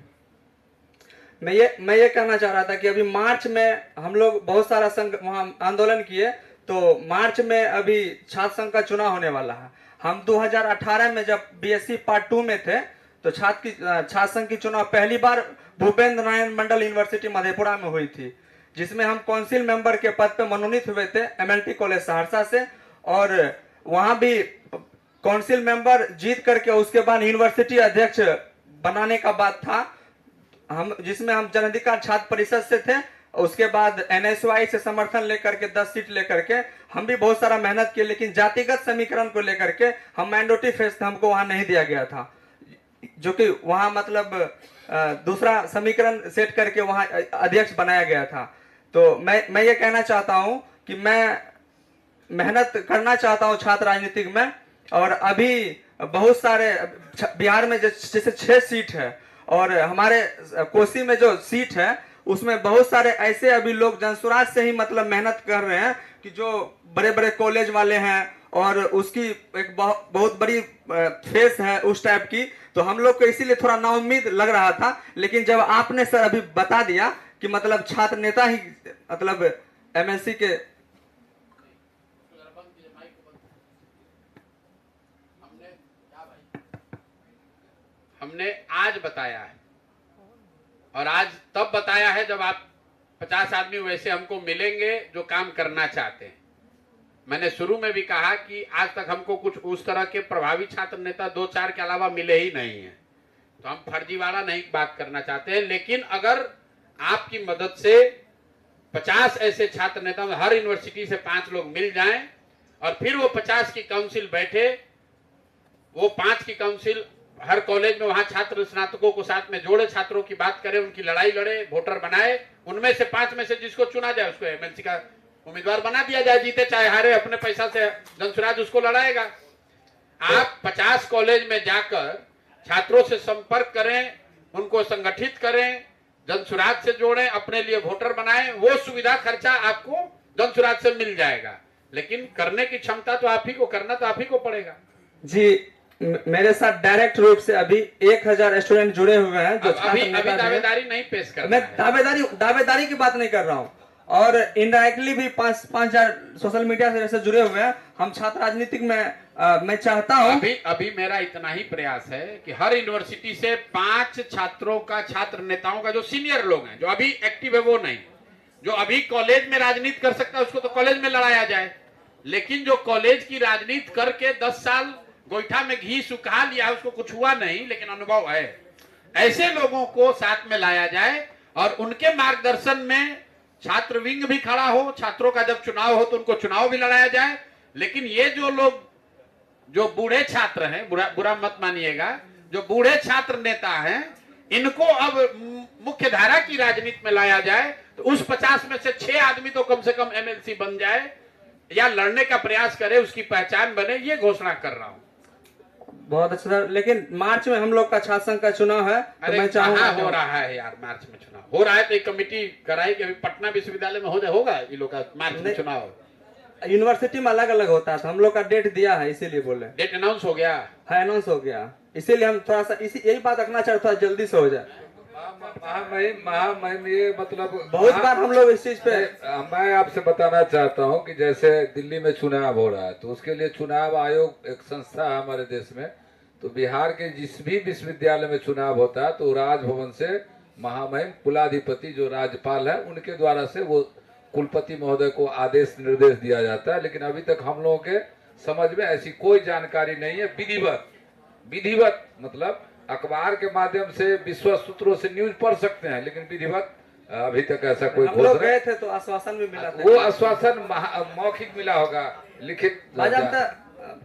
मैं ये कहना चाह रहा था कि अभी मार्च में हम लोग बहुत सारा संघ वहाँ आंदोलन किए, तो मार्च में अभी छात्र संघ का चुनाव होने वाला है। हम 2018 में जब BSc पार्ट 2 में थे तो छात्र संघ की चुनाव पहली बार भूपेंद्र नारायण मंडल यूनिवर्सिटी मधेपुरा में हुई थी, जिसमें हम काउंसिल मेंबर के पद पे मनोनीत हुए थे MLT कॉलेज सहरसा से। और वहां भी काउंसिल मेंबर जीत करके उसके बाद यूनिवर्सिटी अध्यक्ष बनाने का बात था, जिसमें हम जन अधिकार छात्र परिषद से थे। उसके बाद NSY से समर्थन लेकर के 10 सीट लेकर के हम भी बहुत सारा मेहनत किए, लेकिन जातिगत समीकरण को लेकर के हम माइनॉरिटी फेस थे, हमको वहां नहीं दिया गया था, जो कि वहां मतलब दूसरा समीकरण सेट करके वहां अध्यक्ष बनाया गया था। तो मैं ये कहना चाहता हूं कि मैं मेहनत करना चाहता हूं छात्र राजनीतिक में। और अभी बहुत सारे बिहार में जैसे 6 सीट है, और हमारे कोसी में जो सीट है उसमें बहुत सारे ऐसे अभी लोग जनसुराज से ही मतलब मेहनत कर रहे हैं कि जो बड़े बड़े कॉलेज वाले हैं, और उसकी एक बहुत बड़ी फेस है उस टाइप की। तो हम लोग को इसीलिए थोड़ा नाउम्मीद लग रहा था, लेकिन जब आपने सर अभी बता दिया कि मतलब छात्र नेता ही मतलब MLC के हमने आज बताया है, और आज तब बताया है जब आप 50 आदमी वैसे हमको मिलेंगे जो काम करना चाहते हैं। मैंने शुरू में भी कहा कि आज तक हमको कुछ उस तरह के प्रभावी छात्र नेता 2-4 के अलावा मिले ही नहीं है, तो हम फर्जीवाड़ा नहीं बात करना चाहते हैं। लेकिन अगर आपकी मदद से 50 ऐसे छात्र नेता, हर यूनिवर्सिटी से 5 लोग मिल जाएं, और फिर वो 50 की काउंसिल बैठे, वो 5 की काउंसिल हर कॉलेज में वहां छात्र स्नातकों को साथ में जोड़े, छात्रों की बात करे, उनकी लड़ाई लड़े, वोटर बनाए, उनमें से 5 में से जिसको चुना जाए उसको MLC का उम्मीदवार बना दिया जाए, जीते चाहे हारे, अपने पैसा से जनसुराज उसको लड़ाएगा। आप 50 कॉलेज में जाकर छात्रों से संपर्क करें, उनको संगठित करें, जनसुराज से जोड़ें, अपने लिए वोटर बनाएं, वो सुविधा खर्चा आपको जनसुराज से मिल जाएगा। लेकिन करने की क्षमता तो आप ही को, करना तो आप ही को पड़ेगा। जी, मेरे साथ डायरेक्ट रूप से अभी 1000 स्टूडेंट जुड़े हुए हैं जो अभी दावेदारी नहीं पेश कर, मैं दावेदारी की बात नहीं कर रहा हूँ। और इनडायरेक्टली भी 5,000 सोशल मीडिया से जुड़े हुए हैं। हम छात्र राजनीतिक में मैं चाहता हूँ, अभी मेरा इतना ही प्रयास है कि हर यूनिवर्सिटी से 5 छात्रों का, छात्र नेताओं का, जो सीनियर लोग हैं, जो अभी एक्टिव है वो नहीं, जो अभी कॉलेज में राजनीति कर सकता है उसको तो कॉलेज में लड़ाया जाए। लेकिन जो कॉलेज की राजनीति करके 10 साल गोईठा में घी सुखा लिया, उसको कुछ हुआ नहीं लेकिन अनुभव है, ऐसे लोगों को साथ में लाया जाए और उनके मार्गदर्शन में छात्र विंग भी खड़ा हो। छात्रों का जब चुनाव हो तो उनको चुनाव भी लड़ाया जाए। लेकिन ये जो लोग, जो बूढ़े छात्र हैं, बुरा मत मानिएगा, जो बूढ़े छात्र नेता हैं, इनको अब मुख्य धारा की राजनीति में लाया जाए, तो उस 50 में से 6 आदमी तो कम से कम MLC बन जाए या लड़ने का प्रयास करे, उसकी पहचान बने, ये घोषणा कर रहा हूं। बहुत अच्छा सर। लेकिन मार्च में हम लोग का छात्र संघ का चुनाव है, तो मैं चाहूंगा हो रहा है यार, मार्च में चुनाव हो रहा है तो एक कमेटी कराई कि अभी पटना विश्वविद्यालय में होगा ये लोग का मार्च में चुनाव। यूनिवर्सिटी में अलग अलग होता है, तो हम लोग का डेट दिया है, इसीलिए बोले। डेट अनाउंस हो गया है, अनाउंस हो गया। इसीलिए हम थोड़ा सा इसी यही बात रखना चाहते थोड़ा जल्दी से हो जाए। महामहिम ये मतलब बहुत बार हम लोग इस चीज पे मैं आपसे बताना चाहता हूँ कि जैसे दिल्ली में चुनाव हो रहा है तो उसके लिए चुनाव आयोग एक संस्था है हमारे देश में। तो बिहार के जिस भी विश्वविद्यालय में चुनाव होता है तो राजभवन से महामहिम कुलाधिपति जो राज्यपाल है उनके द्वारा से वो कुलपति महोदय को आदेश निर्देश दिया जाता है। लेकिन अभी तक हम लोगों के समझ में ऐसी कोई जानकारी नहीं है। विधिवत मतलब अखबार के माध्यम से विश्वस्त सूत्रों से न्यूज पढ़ सकते हैं, लेकिन विधिवत अभी तक ऐसा कोई हम लोग घोषणा। गए थे तो आश्वासन भी मिला था। वो आश्वासन मौखिक मिला होगा, लिखित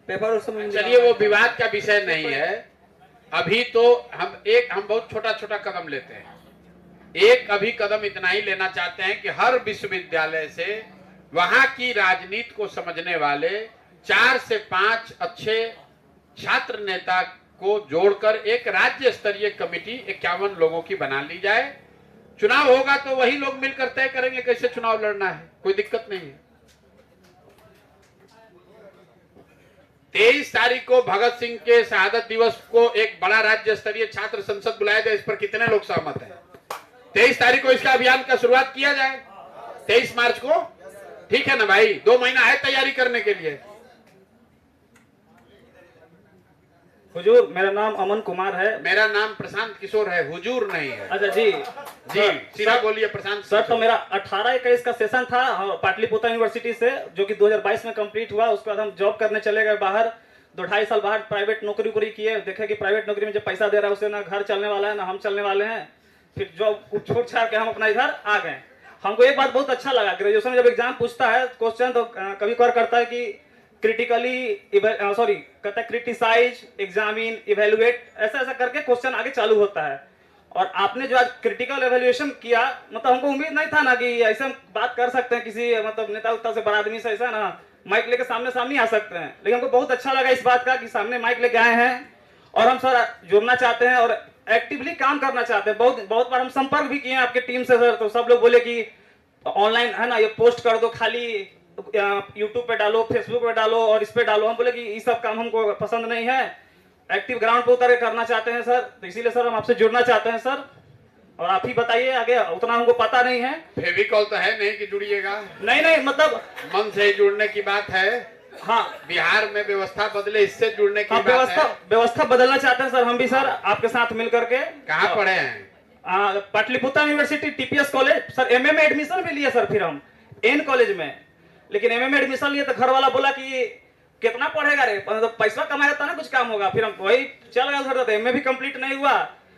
पेपर उस समय चलिए वो विवाद का विषय नहीं है। अभी तो हम बहुत छोटा छोटा कदम लेते हैं। एक अभी कदम इतना ही लेना चाहते हैं कि हर विश्वविद्यालय से वहां की राजनीति को समझने वाले 4 से 5 अच्छे छात्र नेता को जोड़कर एक राज्य स्तरीय कमेटी 51 लोगों की बना ली जाए। चुनाव होगा तो वही लोग मिलकर तय करेंगे कैसे चुनाव लड़ना है, कोई दिक्कत नहीं है। 23 तारीख को भगत सिंह के शहादत दिवस को एक बड़ा राज्य स्तरीय छात्र संसद बुलाया जाए। इस पर कितने लोग सहमत हैं? 23 तारीख को इसका अभियान का शुरुआत किया जाए। 23 मार्च को, ठीक है ना भाई? 2 महीना है तैयारी करने के लिए। हुजूर, मेरा नाम अमन कुमार है। मेरा नाम प्रशांत किशोर है, हुजूर नहीं है। अच्छा जी सीधा बोलिए प्रशांत सर। तो मेरा 18-21 का सेशन था पाटलिपुत्र यूनिवर्सिटी से, जो कि 2022 में कंप्लीट हुआ। उसके बाद हम जॉब करने चले गए बाहर। 2-2.5 साल बाहर प्राइवेट नौकरी किए। देखे कि प्राइवेट नौकरी में जो पैसा दे रहा है उससे ना घर चलने वाला है ना हम चलने वाले हैं। फिर जॉब छोड़ छाड़ के हम अपना इधर आ गए। हमको एक बात बहुत अच्छा लगा, ग्रेजुएशन में जब एग्जाम पूछता है क्वेश्चन तो कभी कभार करता है कि क्रिटिसाइज, एग्जामिन, इवेलुएट, ऐसा करके क्वेश्चन आगे चालू होता है। और आपने जो आज क्रिटिकल एवेल्युएशन किया, मतलब हमको उम्मीद नहीं था ना कि ऐसे बात कर सकते हैं किसी मतलब नेता उता से, बड़ा आदमी से ऐसा ना माइक लेके सामने आ सकते हैं। लेकिन हमको बहुत अच्छा लगा इस बात का कि सामने माइक लेके आए हैं और हम सर जुड़ना चाहते हैं और एक्टिवली काम करना चाहते हैं। बहुत बार हम संपर्क भी किए हैं आपके टीम से सर, तो सब लोग बोले कि ऑनलाइन है ना, ये पोस्ट कर दो, खाली यूट्यूब पे डालो, फेसबुक पे डालो और इस पे डालो। हम बोले कि ये सब काम हमको पसंद नहीं है, एक्टिव ग्राउंड पे उतर के करना चाहते हैं सर। तो इसीलिए सर हम आपसे जुड़ना चाहते हैं सर, और आप ही बताइए आगे, उतना हमको पता नहीं है। फेविकॉल तो है नहीं कि जुड़िएगा? नहीं, मतलब मन से जुड़ने की बात है। हाँ, बिहार में व्यवस्था बदले, इससे जुड़ने की बात है। व्यवस्था बदलना चाहते हैं सर हम भी सर, आपके साथ मिल करके। कहाँ पढ़े हैं? Pataliputra university TPS college sir. MA में एडमिशन भी लिए सर, फिर हम एन कॉलेज में। लेकिन एमए में एडमिशन लिए तो घर वाला बोला कि कितना पढ़ेगा रे, तो पैसा कमाएगा तो ना कुछ काम होगा। फिर हम वही चल गए उधर, तो एमए भी कंप्लीट नहीं हुआ।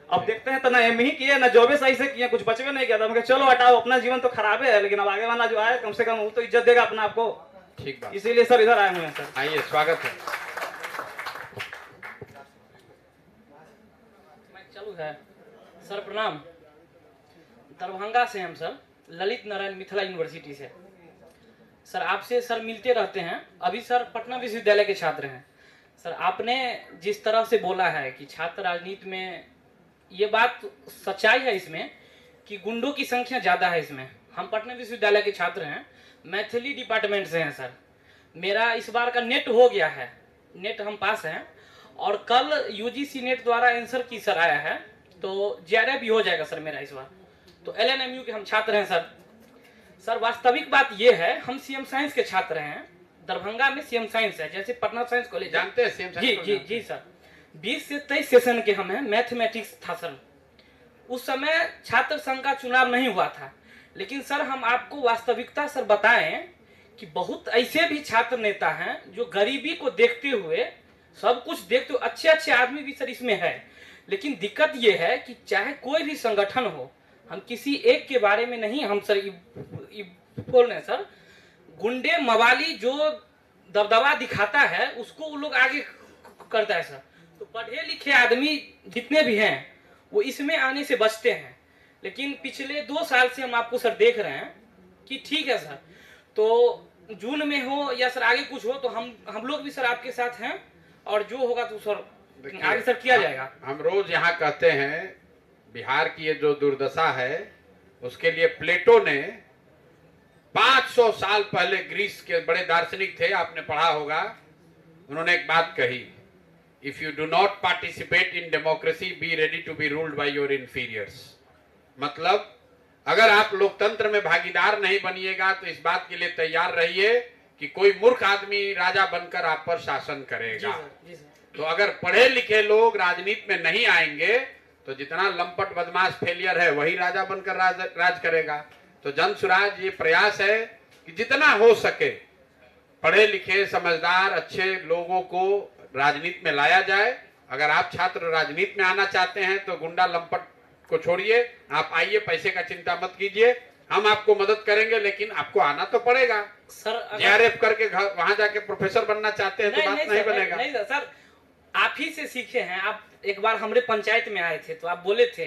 अब देखते हैं तो ना एमए ही किए ना जॉबे सही से किए, कुछ बचवे नहीं किया। तो चलो हटाओ, अपना जीवन तो खराब है, लेकिन अब आगे वाला जो आए कम से कम वो तो इज्जत देगा अपना आपको। ठीक बात। इसीलिए सर इधर आए हुए हैं सर। आइए, स्वागत है। चालू है सर। प्रणाम। दरभंगा से हम सर, ललित नारायण मिथिला यूनिवर्सिटी से सर। आपसे सर मिलते रहते हैं। अभी सर पटना विश्वविद्यालय के छात्र हैं सर। आपने जिस तरह से बोला है कि छात्र राजनीति में, ये बात सच्चाई है इसमें कि गुंडों की संख्या ज़्यादा है इसमें। हम पटना विश्वविद्यालय के छात्र हैं, मैथिली डिपार्टमेंट से हैं सर। मेरा इस बार का नेट हो गया है, नेट हम पास हैं, और कल यूजीसी नेट द्वारा आंसर की सर आया है, तो जेआरएफ भी हो जाएगा सर मेरा इस बार। तो एलएनएमयू के हम छात्र हैं सर। सर वास्तविक बात ये है, हम सीएम साइंस के छात्र हैं। दरभंगा में सीएम साइंस है, जैसे पटना साइंस कॉलेज जानते हैं सीएम साइंस? जी सर। 20 से 23 सेशन के हम हैं। मैथमेटिक्स था सर। उस समय छात्र संघ का चुनाव नहीं हुआ था, लेकिन सर हम आपको वास्तविकता सर बताएं कि बहुत ऐसे भी छात्र नेता हैं जो गरीबी को देखते हुए, सब कुछ देखते हुए, अच्छे आदमी भी सर इसमें है। लेकिन दिक्कत ये है कि चाहे कोई भी संगठन हो, हम किसी एक के बारे में नहीं हम सर बोल रहे हैं सर। गुंडे मवाली जो दबदबा दिखाता है उसको वो लोग आगे करता है सर। तो पढ़े लिखे आदमी जितने भी हैं वो इसमें आने से बचते हैं। लेकिन पिछले 2 साल से हम आपको सर देख रहे हैं कि ठीक है सर, तो जून में हो या सर आगे कुछ हो तो हम लोग भी सर आपके साथ हैं, और जो होगा तो सर आगे सर किया जाएगा। हम रोज यहाँ कहते हैं बिहार की ये जो दुर्दशा है उसके लिए प्लेटो ने 500 साल पहले, ग्रीस के बड़े दार्शनिक थे, आपने पढ़ा होगा, उन्होंने एक बात कही if you do not participate in democracy, be ready to be ruled by your inferiors. मतलब अगर आप लोकतंत्र में भागीदार नहीं बनिएगा तो इस बात के लिए तैयार रहिए कि कोई मूर्ख आदमी राजा बनकर आप पर शासन करेगा। तो अगर पढ़े लिखे लोग राजनीति में नहीं आएंगे तो जितना लंपट बदमाश फेलियर है वही राजा बनकर राज करेगा। तो जन सुराज ये प्रयास है कि जितना हो सके पढ़े लिखे समझदार अच्छे लोगों को राजनीति में लाया जाए। अगर आप छात्र राजनीति में आना चाहते हैं तो गुंडा लंपट को छोड़िए, आप आइए, पैसे का चिंता मत कीजिए, हम आपको मदद करेंगे, लेकिन आपको आना तो पड़ेगा। सर जेआरएफ करके वहां जाके प्रोफेसर बनना चाहते हैं तो बात नहीं बनेगा। नहीं सर, आप ही से सीखे हैं। आप एक बार हमारे पंचायत में आए थे तो आप बोले थे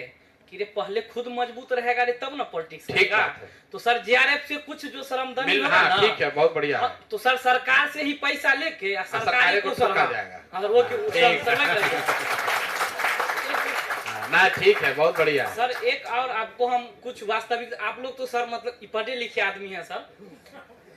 कि रे पहले खुद मजबूत रहेगा रे तब ना पॉलिटिक्स ठीक है। तो सर जेआरएफ से कुछ जो शर्मदनी होगा हाँ, ना, ठीक है, बहुत बढ़िया है। तो सर सरकार से ही पैसा लेके सरकार को ठोका जाएगा। ना ठीक है, बहुत बढ़िया है। सर एक और आपको हम कुछ वास्तविक, आप लोग तो सर मतलब पढ़े लिखे आदमी हैं सर।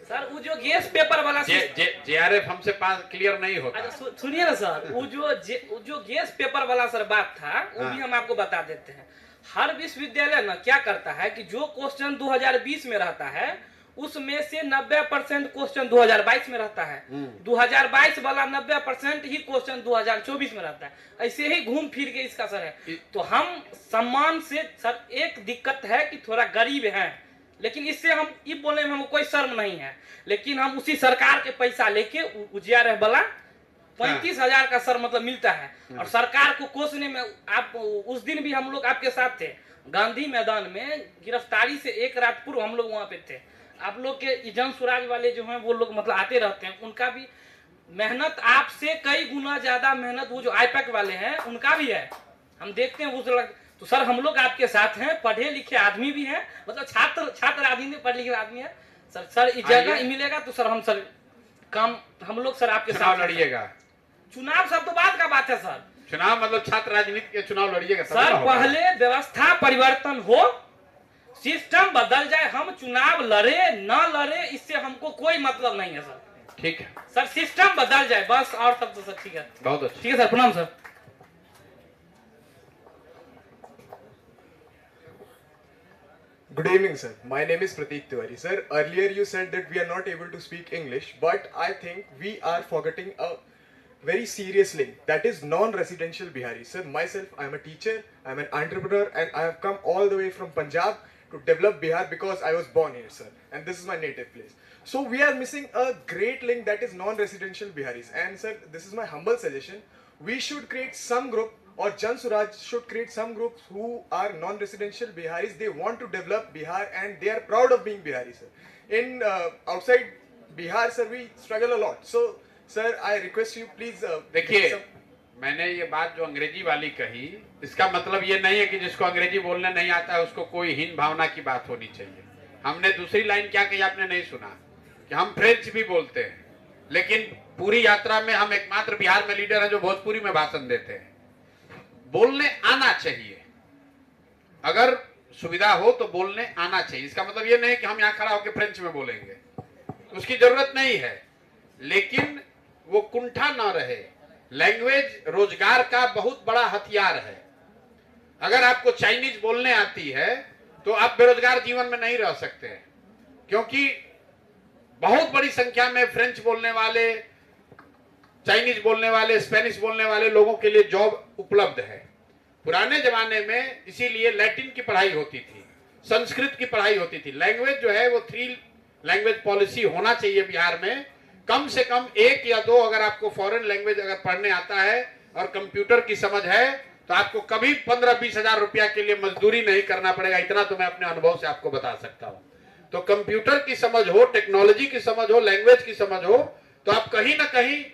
सर वो जो गैस पेपर वाला जेआरएफ हमसे पास क्लियर नहीं होता। अच्छा सुनिए ना सर, वो जो गैस पेपर वाला सर बात था वो भी हम आपको बता देते हैं। हर विश्वविद्यालय ना क्या करता है कि जो क्वेश्चन 2020 में रहता है उसमें से 90% क्वेश्चन 2022 में रहता है, 2022 वाला 90% ही क्वेश्चन 2024 में रहता है। ऐसे ही घूम फिर के इसका सर है। तो हम सम्मान से सर, एक दिक्कत है कि थोड़ा गरीब हैं, लेकिन इससे हम ये बोलने में हमको कोई शर्म नहीं है, लेकिन हम उसी सरकार के पैसा लेके उजियारह वाला 35,000 का सर मतलब मिलता है। और सरकार को कोसने में आप उस दिन भी हम लोग आपके साथ थे गांधी मैदान में, गिरफ्तारी से एक रात पूर्व हम लोग वहां पे थे। आप लोग के जन सुराज वाले जो हैं वो लोग मतलब आते रहते हैं, उनका भी मेहनत आपसे कई गुना ज्यादा मेहनत वो जो आईपैक वाले हैं उनका भी है, हम देखते हैं उस। तो सर हम लोग आपके साथ हैं, पढ़े लिखे आदमी भी हैं, मतलब छात्र आदमी में पढ़े लिखे आदमी है सर जगह मिलेगा तो सर हम लोग सर आपके साथ लड़िएगा। चुनाव सब तो बाद का बात है सर। चुनाव मतलब छात्र राजनीति के चुनाव लड़िएगा सर, पहले व्यवस्था परिवर्तन हो, सिस्टम बदल जाए, हम चुनाव लड़े न लड़े इससे हमको कोई मतलब नहीं है सर। ठीक है सर, सिस्टम बदल जाए बस, और सब तो सर ठीक है। बहुत अच्छा, ठीक है सर, प्रणाम sir. Good evening, sir. My name is Prateek Tiwari. Sir, earlier you said that we are not able to speak English, but I think we are forgetting a very serious link, that is non-residential Bihari. Sir, myself, I am a teacher, I am an entrepreneur, and I have come all the way from Punjab to develop Bihar because I was born here, sir, and this is my native place. So we are missing a great link, that is non-residential Biharis. And sir, this is my humble suggestion. We should create some group, or Jan Suraj should create some groups who are non-residential Biharis. They want to develop Bihar and they are proud of being Bihari, sir. In outside Bihar, sir, we struggle a lot. So, sir, I request you, please. देखिए, मैंने ये बात जो अंग्रेजी वाली कही, इसका मतलब ये नहीं है कि जिसको अंग्रेजी बोलने नहीं आता है उसको कोई हीन भावना की बात होनी चाहिए। हमने दूसरी लाइन क्या कही आपने नहीं सुना कि हम फ्रेंच भी बोलते हैं, लेकिन पूरी यात्रा में हम एकमात्र बिहार में लीडर हैं जो भोजपुरी में भाषण देते हैं। बोलने आना चाहिए, अगर सुविधा हो तो बोलने आना चाहिए। इसका मतलब ये नहीं कि हम यहाँ खड़ा होकर फ्रेंच में बोलेंगे, उसकी जरूरत नहीं है, लेकिन वो कुंठा ना रहे। लैंग्वेज रोजगार का बहुत बड़ा हथियार है। अगर आपको चाइनीज बोलने आती है तो आप बेरोजगार जीवन में नहीं रह सकते हैं, क्योंकि बहुत बड़ी संख्या में फ्रेंच बोलने वाले, चाइनीज बोलने वाले, स्पेनिश बोलने वाले लोगों के लिए जॉब उपलब्ध है। पुराने जमाने में इसीलिए लैटिन की पढ़ाई होती थी, संस्कृत की पढ़ाई होती थी। लैंग्वेज जो है वो 3 लैंग्वेज पॉलिसी होना चाहिए बिहार में, कम से कम 1 या 2। अगर आपको फॉरेन लैंग्वेज अगर पढ़ने आता है और कंप्यूटर की समझ है तो आपको कभी 15-20 हजार रुपया के लिए मजदूरी नहीं करना पड़ेगा। इतना तो मैं अपने अनुभव से आपको बता सकता हूँ। तो कंप्यूटर की समझ हो, टेक्नोलॉजी की समझ हो, लैंग्वेज की समझ हो, तो आप कहीं ना कहीं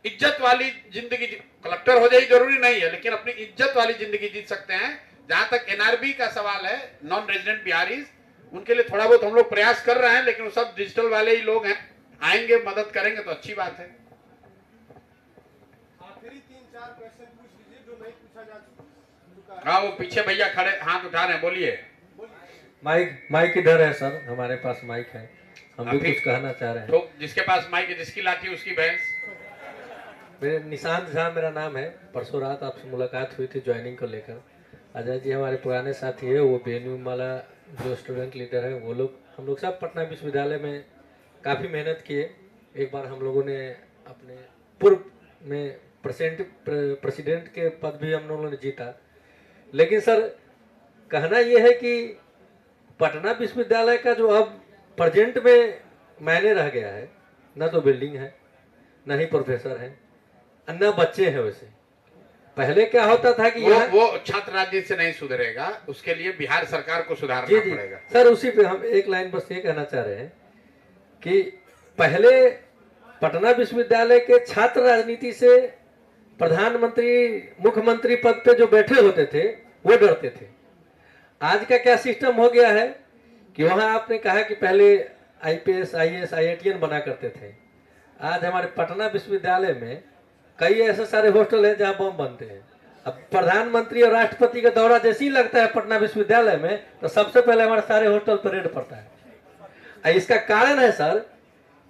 इज्जत वाली जिंदगी, कलेक्टर हो जाए जरूरी नहीं है, लेकिन अपनी इज्जत वाली जिंदगी जीत सकते हैं। जहां तक एनआरबी का सवाल है, नॉन रेजिडेंट बिहारीज, उनके लिए थोड़ा बहुत हम लोग प्रयास कर रहे हैं, लेकिन वो सब डिजिटल वाले ही लोग हैं। आएंगे, मदद करेंगे तो अच्छी बात है। आखिरी 3-4 क्वेश्चन पूछ लीजिए जो नहीं पूछा जा चुका है। हाँ, वो पीछे भैया खड़े हाथ उठा रहे हैं, बोलिए। माइक इधर है सर, हमारे पास माइक है, हम भी कुछ कहना चाह रहे हैं। तो जिसके पास माइक है, जिसकी लाठी उसकी भैंस। मेरे निशांत झा मेरा नाम है। परसों रात आपसे मुलाकात हुई थी ज्वाइनिंग को लेकर। अजय जी हमारे पुराने साथी है, वो BNU वाला जो स्टूडेंट लीडर है, वो लोग हम लोग सब पटना विश्वविद्यालय में काफ़ी मेहनत किए। एक बार हम लोगों ने अपने पूर्व में प्रेसिडेंट के पद भी हम लोगों ने जीता। लेकिन सर कहना ये है कि पटना विश्वविद्यालय का जो अब प्रेजेंट में मायने रह गया है, न तो बिल्डिंग है, न ही प्रोफेसर है, न बच्चे हैं। वैसे पहले क्या होता था कि वो छात्र राजनीति से नहीं सुधरेगा, उसके लिए बिहार सरकार को सुधारना जी पड़ेगा। सर उसी पे हम एक लाइन बस ये कहना चाह रहे हैं कि पहले पटना विश्वविद्यालय के छात्र राजनीति से प्रधानमंत्री मुख्यमंत्री पद पे जो बैठे होते थे वो डरते थे। आज का क्या सिस्टम हो गया है कि वहां आपने कहा कि पहले IPS IAS IITN बना करते थे। आज हमारे पटना विश्वविद्यालय में कई ऐसे सारे हॉस्टल हैं जहां बम बनते हैं। अब प्रधानमंत्री और राष्ट्रपति का दौरा जैसे ही लगता है पटना विश्वविद्यालय में तो सबसे पहले हमारे सारे हॉस्टल पर रेड पड़ता है। इसका कारण है सर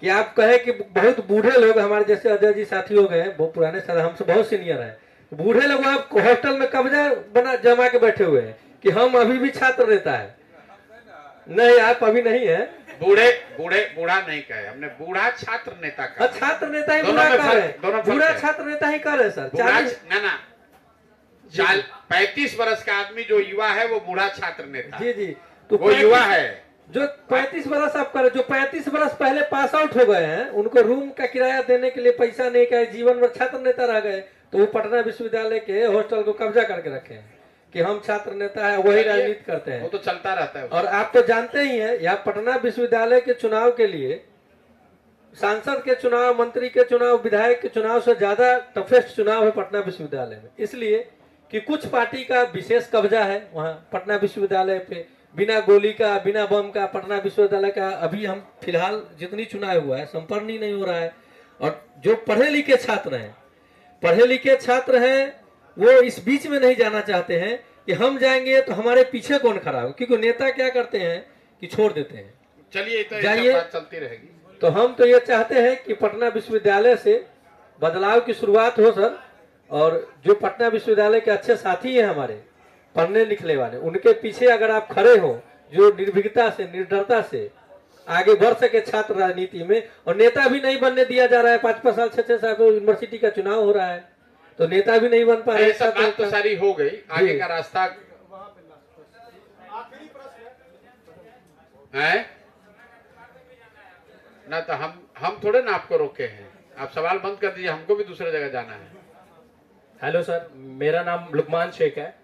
कि आप कहें कि बहुत बूढ़े लोग, हमारे जैसे अजय जी साथी हो गए, वो पुराने सर हमसे बहुत सीनियर हैं, बूढ़े लोग आप हॉस्टल में कब्जा बना जमा के बैठे हुए हैं कि हम अभी भी छात्र नेता है। नहीं, आप अभी नहीं है। बूढ़ा नहीं कहे हमने, बूढ़ा छात्र नेता कहा। छात्र नेता ही बूढ़ा कर रहे, बूढ़ा छात्र नेता ही कर रहे सर। 35 वर्ष का आदमी जो युवा है वो बूढ़ा छात्र नेता। जी जी, तो वो युवा है जो 35 वर्ष आप करे, जो 35 वर्ष पहले पास आउट हो गए हैं, उनको रूम का किराया देने के लिए पैसा नहीं का, जीवन भर छात्र नेता रह गए, तो वो पटना विश्वविद्यालय के हॉस्टल को कब्जा करके रखे हैं कि हम छात्र नेता है, वही राजनीति करते हैं। वो तो चलता रहता है। और आप तो जानते ही हैं यहाँ पटना विश्वविद्यालय के चुनाव के लिए सांसद के चुनाव, मंत्री के चुनाव, विधायक के चुनाव से ज्यादा टफेस्ट चुनाव है पटना विश्वविद्यालय में, इसलिए कि कुछ पार्टी का विशेष कब्जा है वहाँ पटना विश्वविद्यालय पे। बिना गोली का, बिना बम का पटना विश्वविद्यालय का अभी हम फिलहाल जितनी चुनाव हुआ है संपन्न ही नहीं हो रहा है। और जो पढ़े लिखे छात्र हैं वो इस बीच में नहीं जाना चाहते हैं कि हम जाएंगे तो हमारे पीछे कौन खड़ा हो, क्योंकि नेता क्या करते हैं कि छोड़ देते हैं, चलिए तो जाइए, बात चलती रहेगी। तो हम तो ये चाहते हैं कि पटना विश्वविद्यालय से बदलाव की शुरुआत हो सर। और जो पटना विश्वविद्यालय के अच्छे साथी हैं हमारे पढ़ने लिखने वाले, उनके पीछे अगर आप खड़े हो, जो निर्भीकता से, निडरता से आगे बढ़ सके छात्र राजनीति में, और नेता भी नहीं बनने दिया जा रहा है। 5-5 साल 6-6 साल यूनिवर्सिटी का चुनाव हो रहा है तो नेता भी नहीं बन पा रहे। सब बात तो सारी हो गई, आगे का रास्ता है ना। तो हम थोड़े ना आपको रोके हैं, आप सवाल बंद कर दीजिए, हमको भी दूसरे जगह जाना है। हेलो सर, मेरा नाम लुकमान शेख है।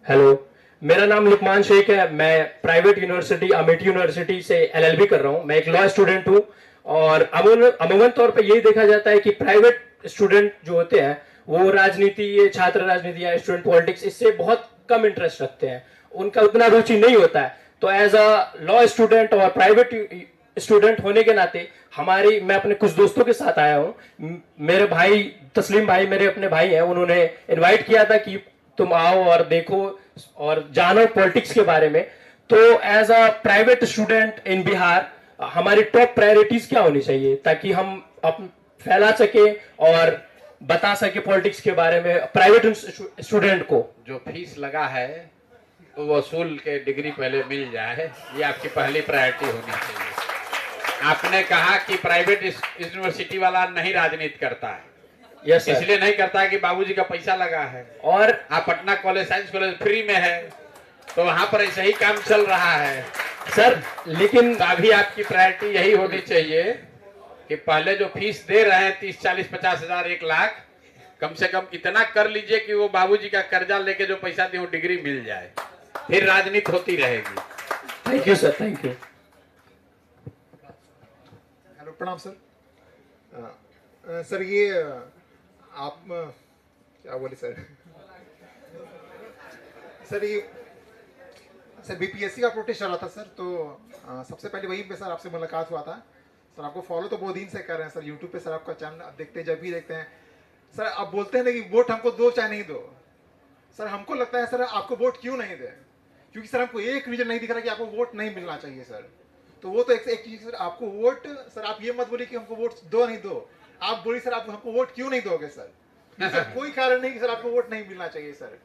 हेलो, मेरा नाम लुकमान शेख है। मैं प्राइवेट यूनिवर्सिटी अमेठी यूनिवर्सिटी से LLB कर रहा हूँ। मैं एक लॉ स्टूडेंट हूँ। और अमूमन तौर पे यही देखा जाता है कि प्राइवेट स्टूडेंट जो होते हैं वो राजनीति, ये छात्र राजनीति या स्टूडेंट पॉलिटिक्स, इससे बहुत कम इंटरेस्ट रखते हैं, उनका उतना रुचि नहीं होता है। तो एज अ लॉ स्टूडेंट और प्राइवेट स्टूडेंट होने के नाते मैं अपने कुछ दोस्तों के साथ आया हूँ। मेरे भाई तस्लीम भाई मेरे अपने भाई हैं, उन्होंने इनवाइट किया था कि तुम आओ और देखो और जानो पॉलिटिक्स के बारे में। तो as a private student in Bihar हमारी टॉप प्रायोरिटीज क्या होनी चाहिए ताकि हम फैला सके और बता सके पॉलिटिक्स के बारे में प्राइवेट स्टूडेंट को? जो फीस लगा है तो वसूल के डिग्री पहले मिल जाए, ये आपकी पहली प्रायोरिटी होनी चाहिए। आपने कहा कि प्राइवेट यूनिवर्सिटी वाला नहीं राजनीति करता है, यस सर। इसलिए नहीं करता है कि बाबूजी का पैसा लगा है, और आप Patna college, science college free में है, तो वहां पर ऐसा ही काम चल रहा है सर। लेकिन अभी आपकी प्रायोरिटी यही होनी चाहिए कि पहले जो फीस दे रहे हैं 30, 40, 50 हजार, 1 लाख, कम से कम इतना कर लीजिए कि वो बाबूजी का कर्जा लेके जो पैसा दे वो डिग्री मिल जाए, फिर राजनीति होती रहेगी। Thank you sir, thank you. Hello, प्रणाम सर। सर ये आप क्या बोले सर? सर ये सर BPSC का प्रोटेस्ट चल रहा था सर, तो सबसे पहले वही पे सर आपसे मुलाकात हुआ था सर। आपको फॉलो तो बहुत दिन से कर रहे हैं सर, यूट्यूब पे सर आपका चैनल देखते हैं, जब भी देखते हैं सर। आप बोलते हैं ना कि वोट हमको दो चाहे नहीं दो, सर हमको लगता है सर आपको वोट क्यों नहीं दे, क्योंकि सर हमको एक रीजन नहीं दिख रहा कि आपको वोट नहीं मिलना चाहिए सर। तो वो तो एक चीज सर, आपको वोट सर, आप ये मत बोलिए कि हमको वोट दो नहीं दो, आप बोलिए सर आप हमको वोट क्यों नहीं दोगे सर। सर कोई कारण नहीं कि सर आपको वोट नहीं मिलना चाहिए सर।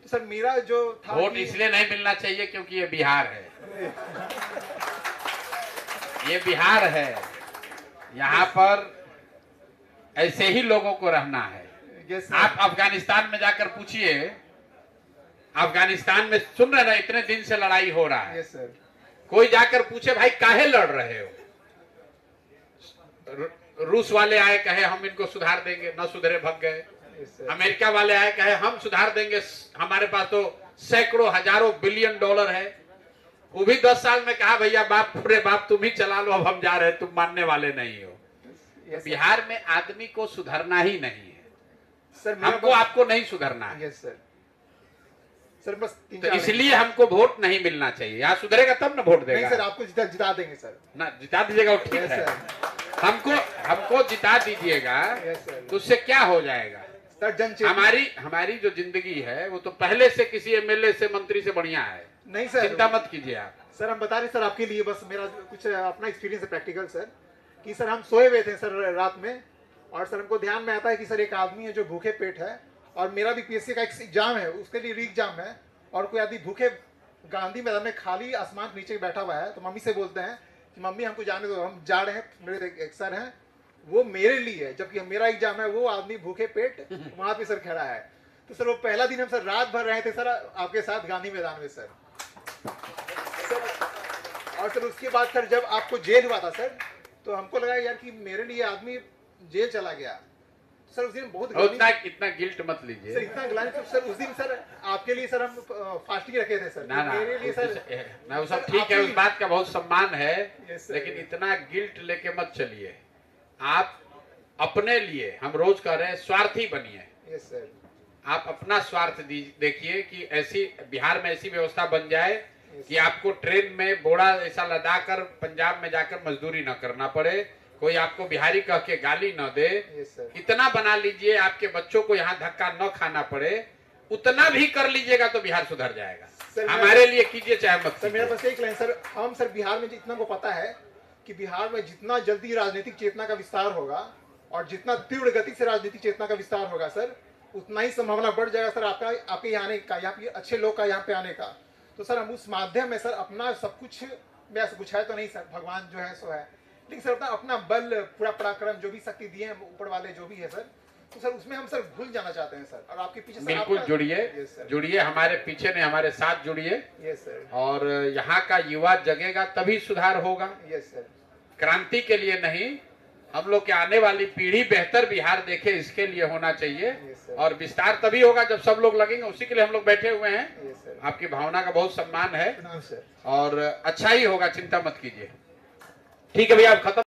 तो सर मेरा जो था वोट इसलिए नहीं मिलना चाहिए क्योंकि ये बिहार है, ये बिहार है, यहाँ पर ऐसे ही लोगों को रहना है। आप अफगानिस्तान में जाकर पूछिए, अफगानिस्तान में सुन रहे ना इतने दिन से लड़ाई हो रहा है, कोई जाकर पूछे भाई काहे लड़ रहे हो, रूस वाले आए कहे हम इनको सुधार देंगे, न सुधरे भग गए। अमेरिका वाले आए कहे हम सुधार देंगे, हमारे पास तो सैकड़ों हजारों बिलियन डॉलर है। वो भी 10 साल में कहा भैया बाप पूरे बाप तुम ही चला लो, अब हम जा रहे, तुम मानने वाले नहीं हो। बिहार में आदमी को सुधरना ही नहीं है सर, हमको आपको नहीं सुधरना है सर, बस तो इसलिए हमको वोट नहीं मिलना चाहिए। यहाँ सुधरेगा तब ना वोट देगा। नहीं सर, आपको जिता देंगे सर, ना जिता दीजिएगा वो ठीक है, हमको जिता दीजिएगा तो उससे क्या हो जाएगा सर। हमारी जो जिंदगी है वो तो पहले से किसी एमएलए से मंत्री से बढ़िया है। नहीं सर, चिंता मत कीजिए आप। सर हम बता रहे सर आपके लिए, बस मेरा कुछ अपना एक्सपीरियंस है प्रैक्टिकल सर, कि सर हम सोए हुए थे सर रात में, और सर हमको ध्यान में आता है कि सर एक आदमी है जो भूखे पेट है, और मेरा भी पीएससी का एक एग्जाम है, उसके लिए री एग्जाम है, और कोई आदमी भूखे गांधी मैदान में खाली आसमान के नीचे बैठा हुआ है। तो मम्मी से बोलते हैं कि मम्मी हमको जाने दो, हम जा रहे हैं, मेरे एक सर हैं वो मेरे लिए है, जबकि मेरा एग्जाम है, वो आदमी भूखे पेट वहां पे सर खड़ा है। तो सर वो पहला दिन हम सर रात भर रहे थे सर आपके साथ गांधी मैदान में सर। और सर उसके बाद सर जब आपको जेल हुआ था सर, तो हमको लगा यार कि मेरे लिए आदमी जेल चला गया सर। उस दिन बहुत इतना गिल्ट मत लीजिए सर, इतना ग्लानि सर। उस दिन सर आपके लिए सर हम फास्टिंग रखे थे सर, ना मेरे लिए सर ना वो सब ठीक है, उस बात का बहुत सम्मान है, लेकिन इतना गिल्ट लेके मत चलिए। आप अपने लिए, हम रोज कह रहे हैं, स्वार्थी बनिए। आप अपना स्वार्थ देखिए कि ऐसी बिहार में ऐसी व्यवस्था बन जाए कि आपको ट्रेन में बोरा ऐसा लदा कर पंजाब में जाकर मजदूरी न करना पड़े, कोई आपको बिहारी कह के गाली न दे। इतना बना लीजिए आपके बच्चों को यहाँ धक्का न खाना पड़े, उतना भी कर लीजिएगा तो बिहार सुधर जाएगा। हमारे लिए कीजिए चाहे मत। सर मेरा बस एक लाइन सर, हम सर बिहार में जितना को पता है कि बिहार में जितना जल्दी राजनीतिक चेतना का विस्तार होगा और जितना तीव्र गति से राजनीतिक चेतना का विस्तार होगा सर, उतना ही संभावना बढ़ जाएगा सर आपके यहाँ आने का, यहाँ पे अच्छे लोग का यहाँ पे आने का। तो सर हम उस माध्यम में सर अपना सब कुछ, कुछ है तो नहीं सर, भगवान जो है सो है, लेकिन सर अपना बल, पूरा पराक्रम, जो भी शक्ति दिए हैं ऊपर वाले जो भी है सर, तो सर उसमें हम सर भूल जाना चाहते हैं सर। और आपके पीछे बिल्कुल जुड़िए, हमारे पीछे नहीं हमारे साथ जुड़िए। Yes sir. और यहाँ का युवा जगेगा तभी सुधार होगा। Yes sir. क्रांति के लिए नहीं, हम लोग के आने वाली पीढ़ी बेहतर बिहार देखे, इसके लिए होना चाहिए। और विस्तार तभी होगा जब सब लोग लगेंगे, उसी के लिए हम लोग बैठे हुए हैं। आपकी भावना का बहुत सम्मान है और अच्छा ही होगा, चिंता मत कीजिए। ठीक है भैया, आप खत्म।